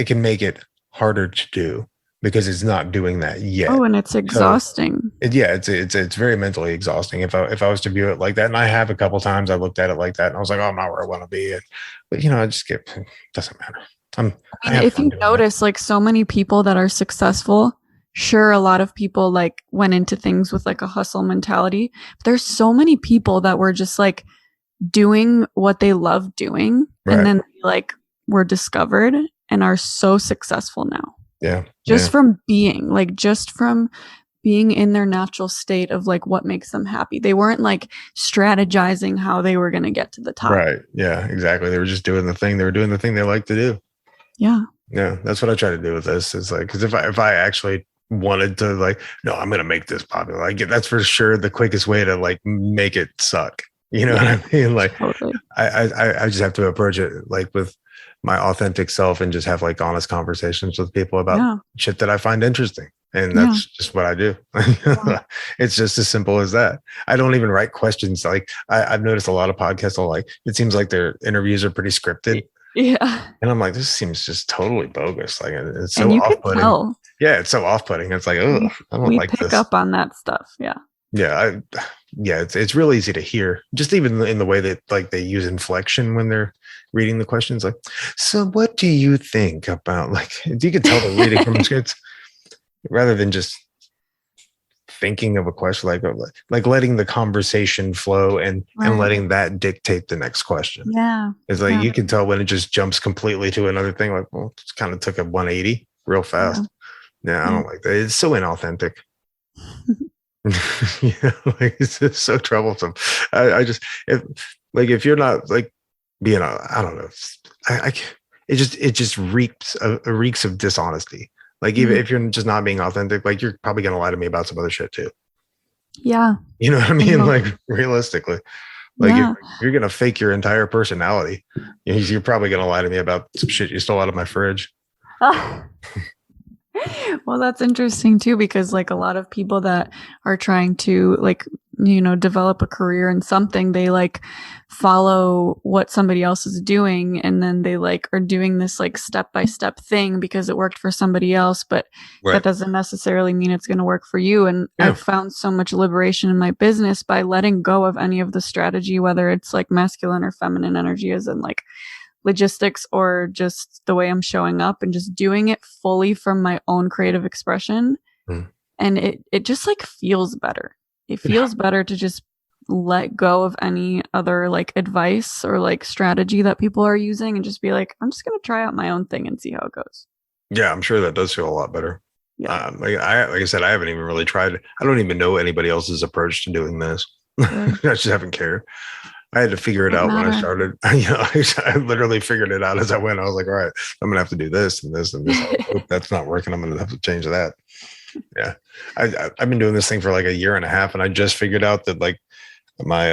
can make it harder to do, because it's not doing that yet. Oh, and it's exhausting. So, it's very mentally exhausting if I was to view it like that. And I have a couple times I looked at it like that, and I was like, oh, I'm not where I want to be. But I just doesn't matter. If you notice, like so many people that are successful, sure, a lot of people like went into things with like a hustle mentality. But there's so many people that were just like doing what they love doing, and then like were discovered and are so successful now. Yeah. Just from being in their natural state of like what makes them happy. They weren't like strategizing how they were going to get to the top. Right. Yeah, exactly. They were just doing the thing. They were doing the thing they like to do. Yeah. Yeah. That's what I try to do with this. Is like, because if I actually wanted to like, no, I'm going to make this popular. Like, that's for sure the quickest way to like make it suck. You know what I mean? Like Totally. I just have to approach it like with my authentic self and just have like honest conversations with people about shit that I find interesting. And that's just what I do. It's just as simple as that. I don't even write questions. Like I've noticed a lot of podcasts are like, it seems like their interviews are pretty scripted. Yeah. And I'm like, this seems just totally bogus. Like it's so And you off-putting. can tell. Yeah, it's so off-putting. It's like, oh, I don't like this. We pick up on that stuff. Yeah. Yeah, it's real easy to hear. Just even in the way that like they use inflection when they're reading the questions. Like, so what do you think about, like, you can tell they're reading from scripts rather than just thinking of a question, like letting the conversation flow and letting that dictate the next question. Yeah, it's like you can tell when it just jumps completely to another thing. Like, well, it kind of took a 180 real fast. Yeah, I don't like that. It's so inauthentic. Like it's just so troublesome. I just if you're not like being I don't know, it just reeks of dishonesty. Like even if you're just not being authentic, like you're probably gonna lie to me about some other shit too. Yeah, you know what I mean. Like realistically, like if you're gonna fake your entire personality, you're probably gonna lie to me about some shit you stole out of my fridge. Well, that's interesting too, because like a lot of people that are trying to like, develop a career in something, they like follow what somebody else is doing. And then they like are doing this like step-by-step thing because it worked for somebody else, but that doesn't necessarily mean it's going to work for you. And I've found so much liberation in my business by letting go of any of the strategy, whether it's like masculine or feminine energy, as in like logistics or just the way I'm showing up, and just doing it fully from my own creative expression. And it just like feels better. It feels better to just let go of any other like advice or like strategy that people are using and just be like, I'm just going to try out my own thing and see how it goes. Yeah, I'm sure that does feel a lot better. Yeah. Like I said, I haven't even really tried. I don't even know anybody else's approach to doing this. I just haven't cared. I had to figure it out when I started. I literally figured it out as I went. I was like, all right, I'm going to have to do this and this and this. If that's not working, I'm going to have to change that. Yeah. I've been doing this thing for like a year and a half, and I just figured out that like my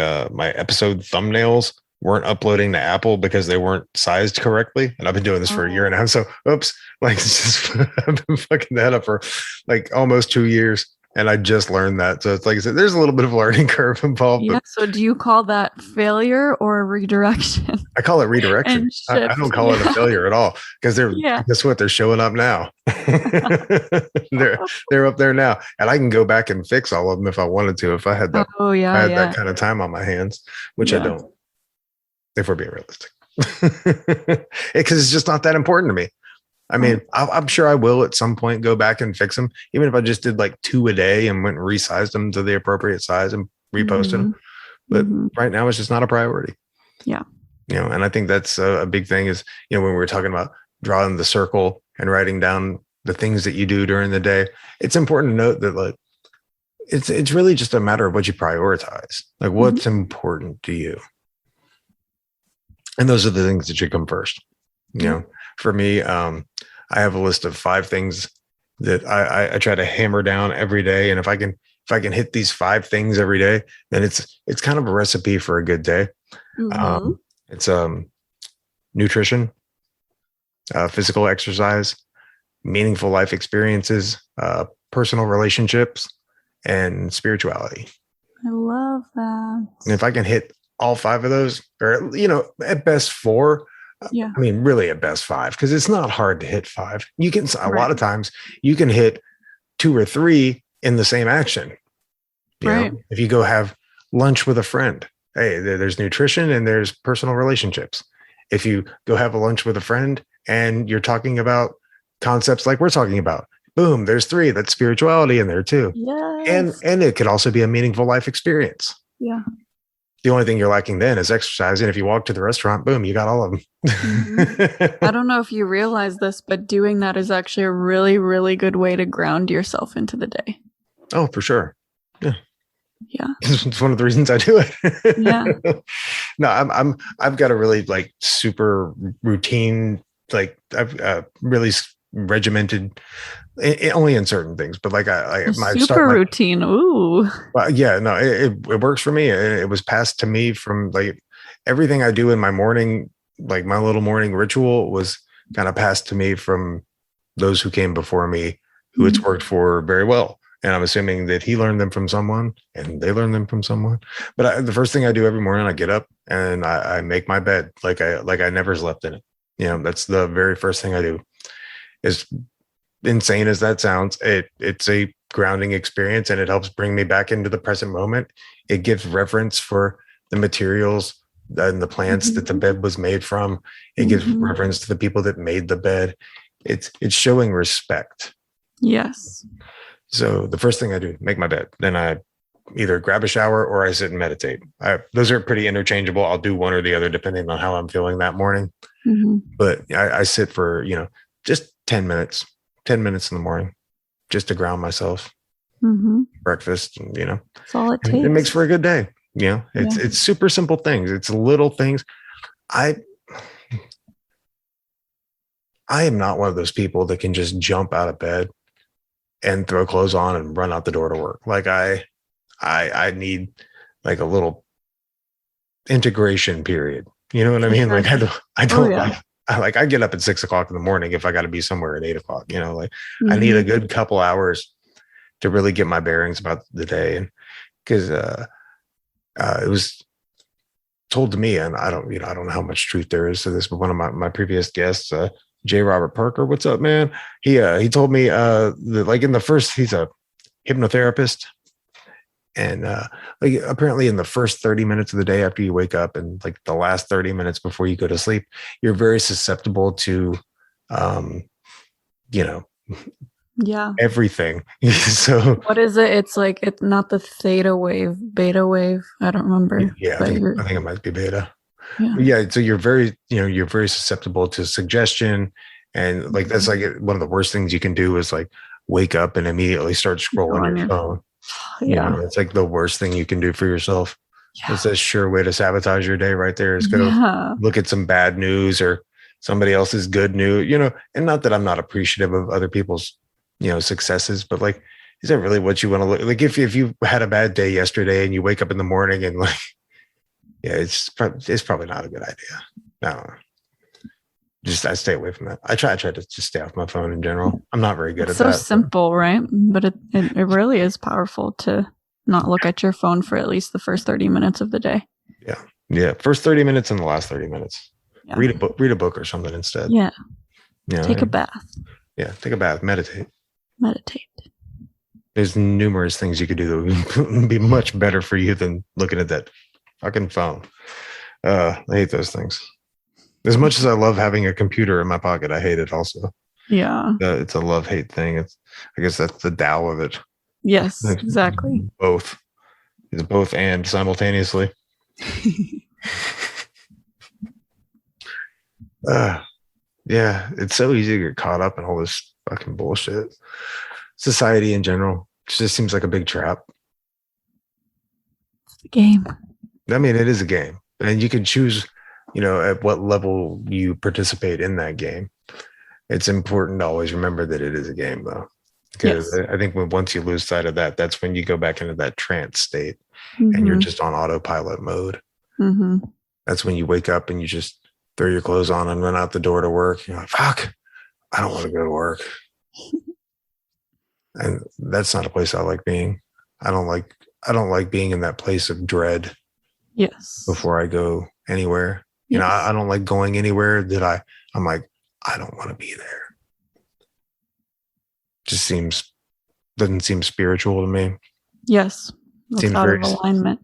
episode thumbnails weren't uploading to Apple because they weren't sized correctly. And I've been doing this for a year and a half. So, oops, like it's just, I've been fucking that up for like almost 2 years. And I just learned that. So it's like I said, there's a little bit of a learning curve involved. Yeah. So do you call that failure or redirection? I call it redirection. I don't call it a failure at all, because guess what? They're showing up now. they're up there now. And I can go back and fix all of them if I wanted to, if I had that, that kind of time on my hands, which I don't, if we're being realistic. Because it's just not that important to me. I mean, I'm sure I will at some point go back and fix them, even if I just did like 2 a day and went and resized them to the appropriate size and reposted them. But right now, it's just not a priority. Yeah. And I think that's a big thing is, when we were talking about drawing the circle and writing down the things that you do during the day, it's important to note that like, it's really just a matter of what you prioritize. Like what's important to you. And those are the things that should come first. For me, I have a list of 5 things that I try to hammer down every day. And if I can hit these 5 things every day, then it's kind of a recipe for a good day. It's nutrition, physical exercise, meaningful life experiences, personal relationships, and spirituality. I love that. And if I can hit all 5 of those, or at best 4. I mean, really at best 5, because it's not hard to hit 5. You can, a lot of times you can hit 2 or 3 in the same action. You know, if you go have lunch with a friend, hey, there's nutrition and there's personal relationships. If you go have a lunch with a friend and you're talking about concepts like we're talking about, boom, there's 3. That's spirituality in there too. Yes. And it could also be a meaningful life experience. Yeah. The only thing you're lacking then is exercise. And if you walk to the restaurant, boom, you got all of them. I don't know if you realize this, but doing that is actually a really, really good way to ground yourself into the day. Oh, for sure. Yeah. Yeah. It's one of the reasons I do it. Yeah. No, I've got a really like super routine, like I've really regimented, only in certain things. But like my super routine. Ooh. Well, yeah, no, it works for me. It was passed to me from like everything I do in my morning, like my little morning ritual was kind of passed to me from those who came before me, who it's worked for very well. And I'm assuming that he learned them from someone and they learned them from someone. But the first thing I do every morning, I get up and I make my bed like I never slept in it. You know, that's the very first thing I do. As insane as that sounds, it's a grounding experience, and it helps bring me back into the present moment. It gives reverence for the materials and the plants that the bed was made from. It gives reverence to the people that made the bed. It's showing respect. Yes. So the first thing I do, make my bed. Then I either grab a shower or I sit and meditate. Those are pretty interchangeable. I'll do one or the other depending on how I'm feeling that morning. But I sit for, just 10 minutes in the morning, just to ground myself. Breakfast, That's all it takes. It makes for a good day. It's super simple things. It's little things. I am not one of those people that can just jump out of bed and throw clothes on and run out the door to work. Like I need like a little integration period. You know what I mean? Like I don't I get up at 6 o'clock in the morning if I got to be somewhere at 8 o'clock, I need a good couple hours to really get my bearings about the day. And because it was told to me, and I don't know how much truth there is to this, but one of my previous guests, J. Robert Parker, what's up, man? He told me that like in the first, he's a hypnotherapist, and like apparently in the first 30 minutes of the day after you wake up, and like the last 30 minutes before you go to sleep, you're very susceptible to, everything. So what is it? It's like, it's not the theta wave, beta wave. I don't remember. Yeah, I think it might be beta. Yeah. So you're very susceptible to suggestion. And like, that's like one of the worst things you can do is like wake up and immediately start scrolling your phone. Yeah. It's like the worst thing you can do for yourself. Yeah. It's a sure way to sabotage your day right there, is go look at some bad news or somebody else's good news, and not that I'm not appreciative of other people's, successes, but like, is that really what you want to look like? If you had a bad day yesterday and you wake up in the morning and like, it's probably not a good idea. No, I stay away from that. I try to just stay off my phone in general. I'm not very good at that. So simple, right? But it really is powerful to not look at your phone for at least the first 30 minutes of the day. Yeah. First 30 minutes and the last 30 minutes. Yeah. Read a book or something instead. Yeah. Take a bath. Yeah. Take a bath. Meditate. There's numerous things you could do that would be much better for you than looking at that fucking phone. I hate those things. As much as I love having a computer in my pocket, I hate it also. Yeah. It's a love-hate thing. I guess that's the Tao of it. Yes, exactly. Both. It's both and simultaneously. Yeah, it's so easy to get caught up in all this fucking bullshit. Society in general just seems like a big trap. It's a game. I mean, it is a game, and you can choose, at what level you participate in that game. It's important to always remember that it is a game, though, because I think once you lose sight of that, that's when you go back into that trance state, and you're just on autopilot mode. That's when you wake up and you just throw your clothes on and run out the door to work. You're like, fuck, I don't want to go to work. And that's not a place I like being. I don't like being in that place of dread. Yes. Before I go anywhere. I don't like going anywhere that I'm like, I don't want to be there. Just doesn't seem spiritual to me. Yes. Seems out of alignment.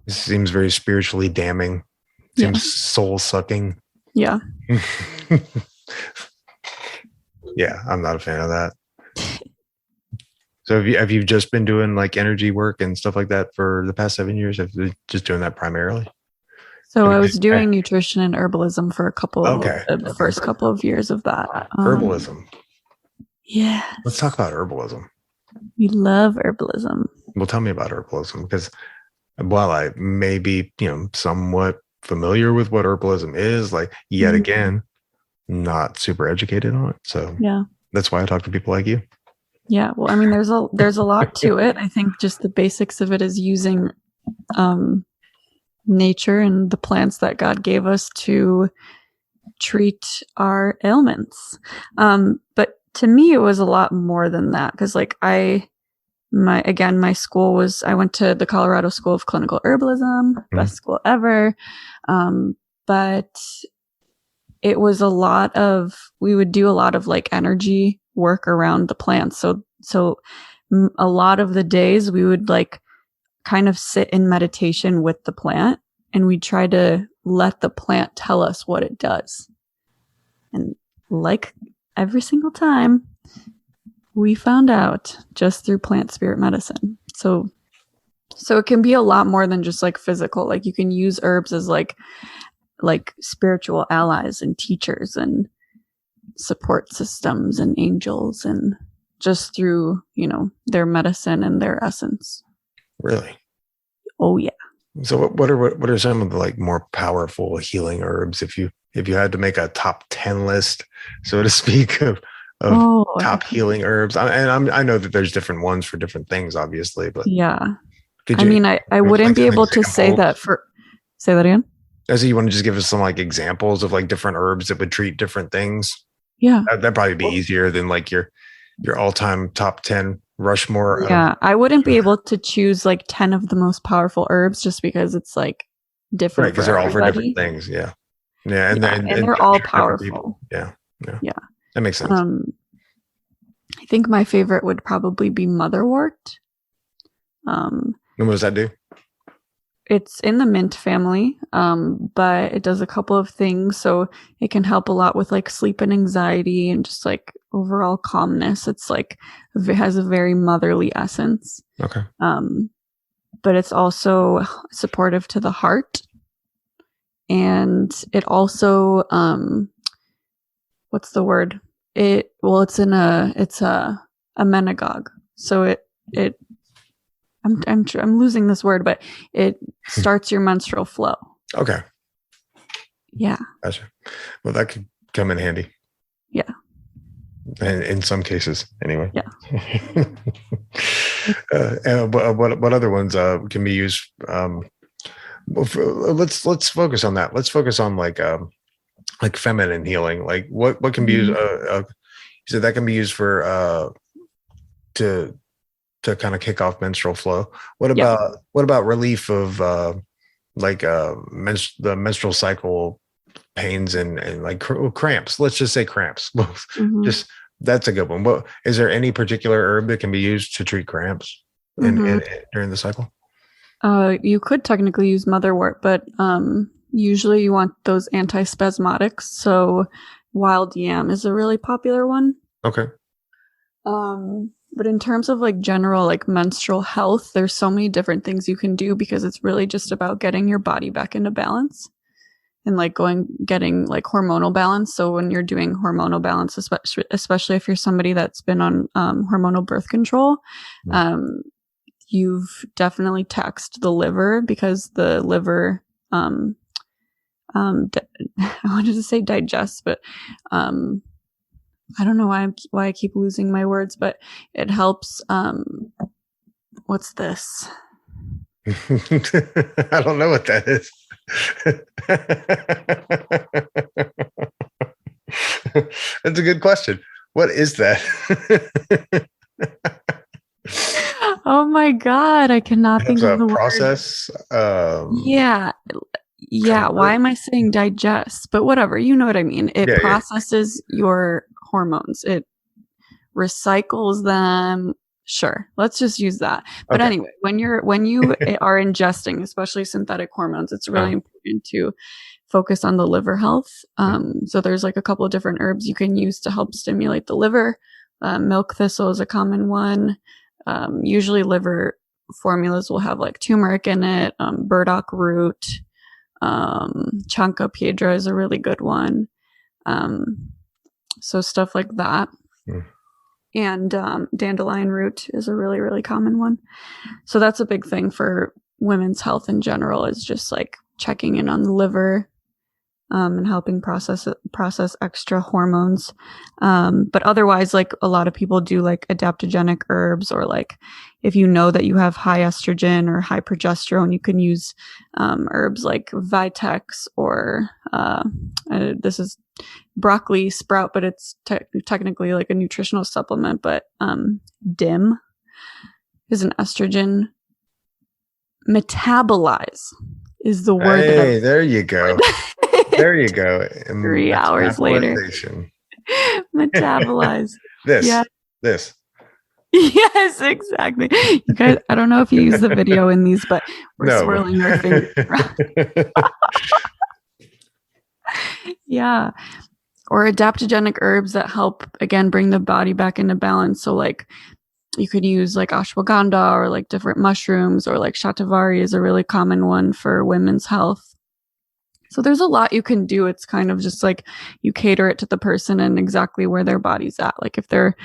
It seems very spiritually damning. Seems soul sucking. Yeah. Yeah, I'm not a fan of that. So have you just been doing like energy work and stuff like that for the past 7 years? Have you just doing that primarily? So I was doing nutrition and herbalism for the first couple of years of that. Herbalism. Yeah. Let's talk about herbalism. We love herbalism. Well, tell me about herbalism, because while I may be, somewhat familiar with what herbalism is, like yet again, not super educated on it. So That's why I talk to people like you. Yeah. Well, I mean, there's a lot to it. I think just the basics of it is using nature and the plants that God gave us to treat our ailments. But to me, it was a lot more than that, because like my school was, I went to the Colorado School of Clinical Herbalism, best school ever. But it was we would do a lot of like energy work around the plants. So a lot of the days we would like kind of sit in meditation with the plant, and we try to let the plant tell us what it does. And like every single time, we found out just through plant spirit medicine. So it can be a lot more than just like physical. Like you can use herbs as like spiritual allies and teachers and support systems and angels, and just through, their medicine and their essence. Really? Oh yeah. So what are some of the like more powerful healing herbs, if you had to make a top 10 list, so to speak, of top healing herbs? I know that there's different ones for different things, obviously, but yeah. I wouldn't be able to say that say that again. I see. You want to just give us some like examples of like different herbs that would treat different things? Yeah. That'd probably be easier than like your all-time top 10 Rushmore. Yeah. I wouldn't be able to choose like 10 of the most powerful herbs, just because it's like different. Right, because they're all for different things. Yeah. Yeah. And they're all powerful. Yeah. Yeah. That makes sense. I think my favorite would probably be motherwort. And what does that do? It's in the mint family, but it does a couple of things. So it can help a lot with like sleep and anxiety and just like overall calmness. It's like, it has a very motherly essence. Okay. But it's also supportive to the heart. And it also, what's the word? It's a menagogue. So I'm losing this word, but it starts your menstrual flow. Okay. Yeah. Gotcha. Well, that could come in handy. Yeah. And in some cases, anyway. Yeah. What other ones can be used? Let's focus on that. Let's focus on like feminine healing. Like what can be used? So that can be used for to kind of kick off menstrual flow. What about relief of the menstrual cycle pains and like cramps? Let's just say cramps. Just that's a good one. But is there any particular herb that can be used to treat cramps during the cycle? You could technically use motherwort, but usually you want those antispasmodics. So wild yam is a really popular one. Okay. But in terms of like general like menstrual health, there's so many different things you can do, because it's really just about getting your body back into balance and like getting like hormonal balance. So when you're doing hormonal balance, especially if you're somebody that's been on hormonal birth control, you've definitely taxed the liver, because the liver I wanted to say digest, but I don't know why I keep losing my words, but it helps. What's this? I don't know what that is. That's a good question. What is that? Oh my God, I cannot think of the process. Yeah. Why am I saying digest? But whatever, you know what I mean. It processes your hormones. It recycles them. Sure, let's just use that. But anyway, when you are ingesting, especially synthetic hormones, it's really important to focus on the liver health. So there's like a couple of different herbs you can use to help stimulate the liver. Milk thistle is a common one. Usually liver formulas will have like turmeric in it, burdock root, chanca piedra is a really good one. So stuff like that. And dandelion root is a really, really common one. So that's a big thing for women's health in general, is just like checking in on the liver. and helping process extra hormones. But otherwise, like a lot of people do like adaptogenic herbs, or like if you know that you have high estrogen or high progesterone, you can use herbs like Vitex, or this is broccoli sprout, but it's technically like a nutritional supplement. But DIM is an estrogen metabolize is the word. Hey, there you go. There you go. 3 hours later. Metabolize. This. Yeah. This. Yes, exactly. You guys, I don't know if you use the video in these, but we're swirling our fingers around. Yeah. Or adaptogenic herbs that help, again, bring the body back into balance. So like you could use like ashwagandha, or like different mushrooms, or like shatavari is a really common one for women's health. So there's a lot you can do. It's kind of just like you cater it to the person and exactly where their body's at. Like if their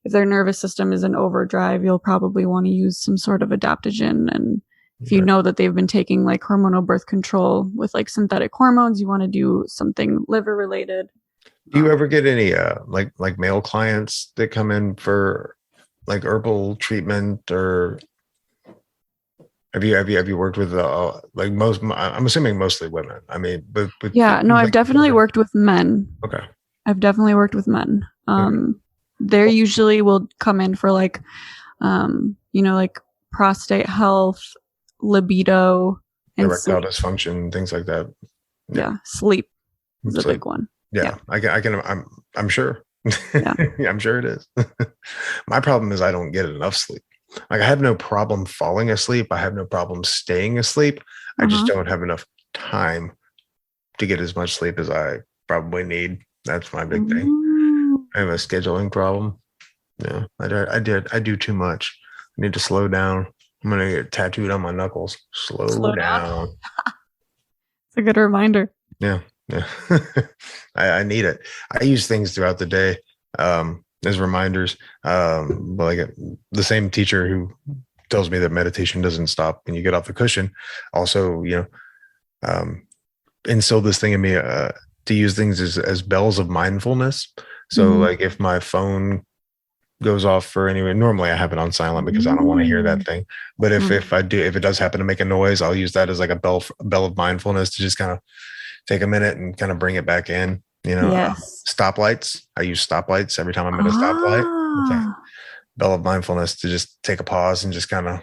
nervous system is in overdrive, you'll probably want to use some sort of adaptogen. And if you know that they've been taking like hormonal birth control with like synthetic hormones, you want to do something liver related. Do you ever get any like male clients that come in for like herbal treatment, or have you worked with like most? I'm assuming mostly women. I mean, but yeah, no, I've definitely worked with men. Okay, I've definitely worked with men. They usually will come in for like, like prostate health, libido, and erectile dysfunction, things like that. Yeah, sleep is a big one. Yeah, I can. I'm sure. Yeah. I'm sure it is. My problem is I don't get enough sleep. Like I have no problem falling asleep. I have no problem staying asleep. I just don't have enough time to get as much sleep as I probably need. That's my big thing. I have a scheduling problem. Yeah, I do too much. I need to slow down. I'm gonna get tattooed on my knuckles. Slow down. It's a good reminder. Yeah. I need it. I use things throughout the day as reminders. Like the same teacher who tells me that meditation doesn't stop when you get off the cushion also, instilled this thing in me to use things as bells of mindfulness. So like if my phone goes off for anyway, normally I have it on silent because I don't want to hear that thing. But if it does happen to make a noise, I'll use that as like a bell of mindfulness to just kind of take a minute and kind of bring it back in. Yes. Stoplights. I use stoplights every time I'm at a stoplight. Okay. Bell of mindfulness to just take a pause and just kind of,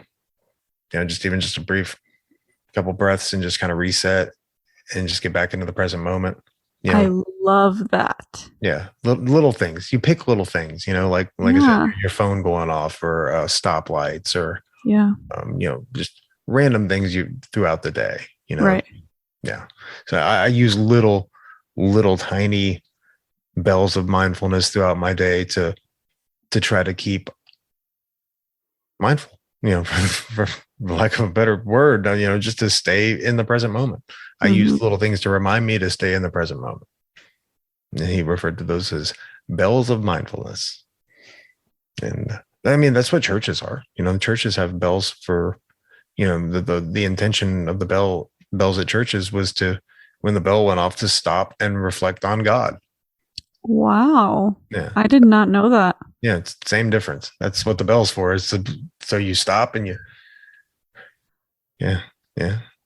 just a brief couple breaths and just kind of reset and just get back into the present moment. I love that. Yeah. Little things. You pick little things, like I said, your phone going off, or stoplights, or, just random things throughout the day, Right. Yeah. So I use little tiny bells of mindfulness throughout my day to try to keep mindful, for lack of a better word, just to stay in the present moment. I use little things to remind me to stay in the present moment. And he referred to those as bells of mindfulness. And I mean, that's what churches are. The churches have bells for, the intention of the bells at churches was to, when the bell went off, to stop and reflect on God. Wow. Yeah. I did not know that. Yeah. It's the same difference. That's what the bell's for, is so you stop and yeah.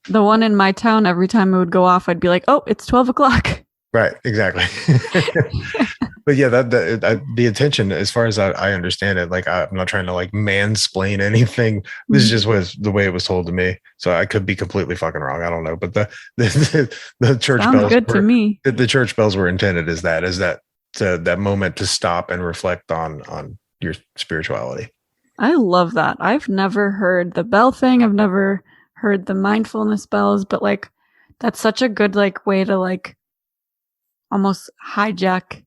The one in my town, every time it would go off, I'd be like, oh, it's 12 o'clock. Right. Exactly. But yeah, that the intention, as far as I understand it, like I'm not trying to like mansplain anything. This just was the way it was told to me. So I could be completely fucking wrong. I don't know. But the church Sounds bells good to me. The church bells were intended as that moment to stop and reflect on your spirituality. I love that. I've never heard the bell thing. I've never heard the mindfulness bells, but like that's such a good like way to like almost hijack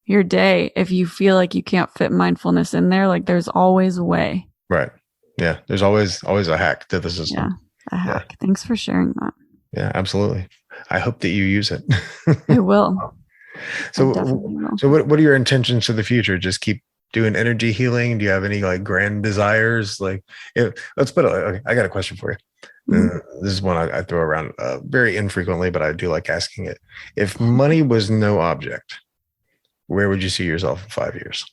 your day. If you feel like you can't fit mindfulness in there, like there's always a way. Right. Yeah. There's always a hack to the system. Yeah. A hack. Yeah. Thanks for sharing that. Yeah, absolutely. I hope that you use it. I will. So what are your intentions for the future? Just keep doing energy healing? Do you have any like grand desires? Like, let's put it. Okay, I got a question for you. This is one I throw around very infrequently, but I do like asking it. If money was no object, where would you see yourself in 5 years?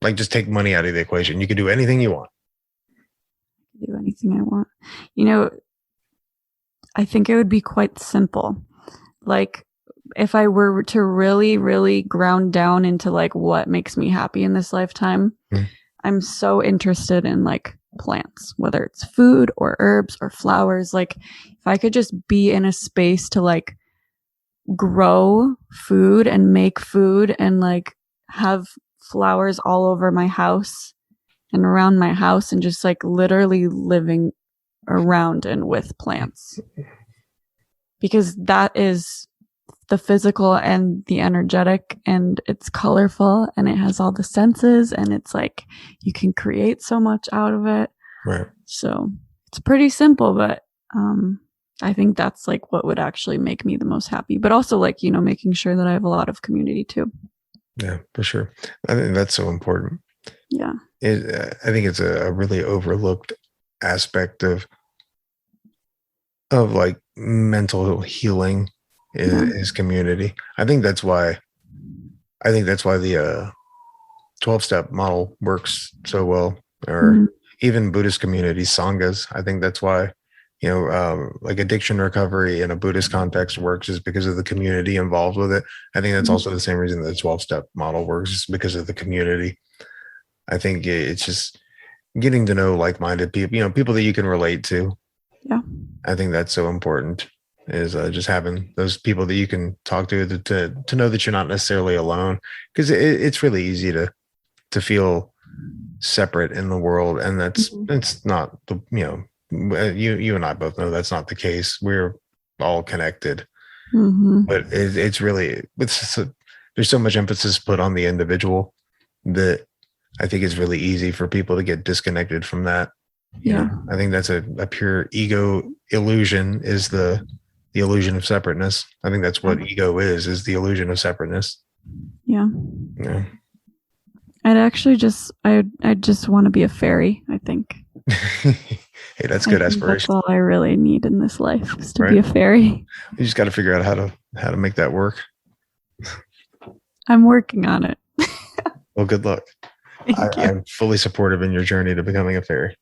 Like, just take money out of the equation. You can do anything you want. Do anything I want. You know, I think it would be quite simple. Like, if I were to really, really ground down into like what makes me happy in this lifetime, I'm so interested in like plants, whether it's food or herbs or flowers. Like, if I could just be in a space to like grow food and make food and like have flowers all over my house and around my house and just like literally living around and with plants, because that is the physical and the energetic, and it's colorful and it has all the senses, and it's like you can create so much out of it. Right. So it's pretty simple, but I think that's like what would actually make me the most happy. But also like, you know, making sure that I have a lot of community too. Yeah, for sure. I think that's so important. Yeah. I think it's a really overlooked aspect of like mental healing is community. I think that's why the 12-step model works so well, or even Buddhist communities, sanghas. I think that's why, you know, like addiction recovery in a Buddhist context works, is because of the community involved with it. I think that's also the same reason the 12-step model works, is because of the community. I think it's just getting to know like-minded people, you know, people that you can relate to. Yeah. I think that's so important, is just having those people that you can talk to know that you're not necessarily alone, because it's really easy to feel separate in the world, and it's not the, you know, you and I both know that's not the case. We're all connected, but it's really there's so much emphasis put on the individual that I think it's really easy for people to get disconnected from that. Yeah. I think that's a pure ego illusion, is the illusion of separateness. I think that's what ego is the illusion of separateness. Yeah. Yeah. I just want to be a fairy, I think. Hey, that's good aspiration. That's all I really need in this life, is to be a fairy. You just got to figure out how to make that work. I'm working on it. Well, good luck. I'm fully supportive in your journey to becoming a fairy.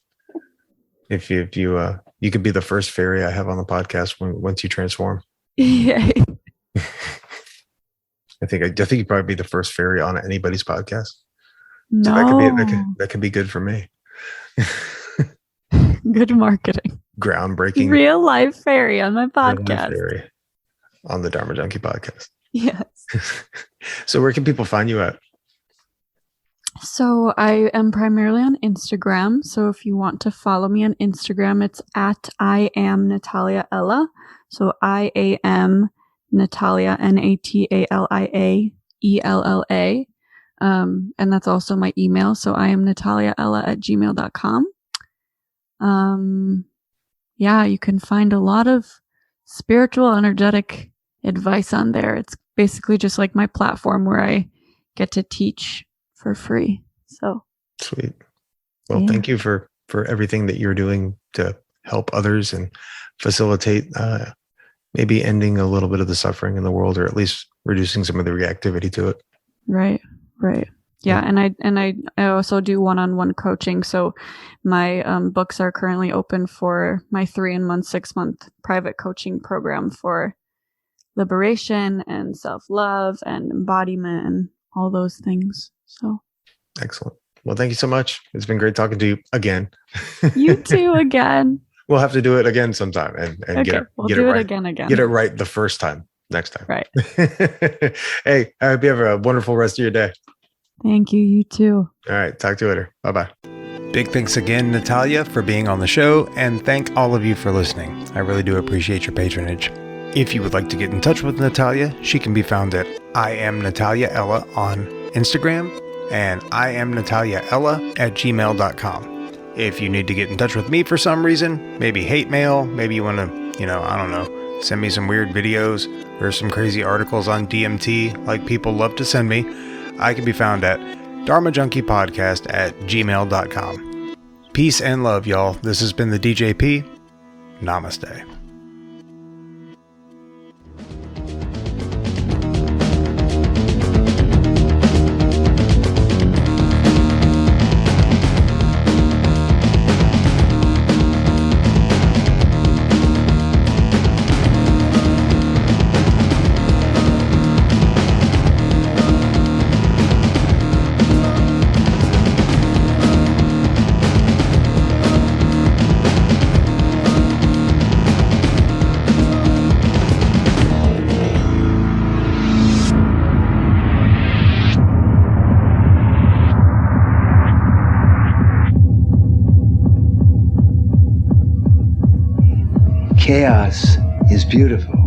If you could be the first fairy I have on the podcast once you transform. Yay. I think you'd probably be the first fairy on anybody's podcast. No. So that could be good for me. Good marketing. Groundbreaking. Real life fairy on my podcast. Fairy on the Dharma Junkie podcast. Yes. So where can people find you at? So I am primarily on Instagram. So if you want to follow me on Instagram, it's at I am Natalia Ella. So I am Natalia, Natalia Ella. And that's also my email. So I am nataliaella@gmail.com. Yeah, you can find a lot of spiritual, energetic advice on there. It's basically just like my platform where I get to teach for free. So sweet. Well, thank you for everything that you're doing to help others and facilitate maybe ending a little bit of the suffering in the world, or at least reducing some of the reactivity to it. Right. Yeah, and I also do one-on-one coaching. So my books are currently open for my 6-month private coaching program for liberation and self-love and embodiment and all those things. So excellent. Well, thank you so much. It's been great talking to you again. You too again. We'll have to do it again sometime and okay, get it right. Again. Get it right the first time. Next time. Right. Hey, I hope you have a wonderful rest of your day. Thank you. You too. All right. Talk to you later. Bye-bye. Big thanks again, Natalia, for being on the show, and thank all of you for listening. I really do appreciate your patronage. If you would like to get in touch with Natalia, she can be found at I am Natalia Ella on Instagram and I am Natalia Ella@gmail.com. If you need to get in touch with me for some reason, maybe hate mail, maybe you want to, I don't know, send me some weird videos or some crazy articles on DMT like people love to send me, I can be found at dharmajunkiepodcast@gmail.com. Peace and love, y'all. This has been the DJP. Namaste. Chaos is beautiful.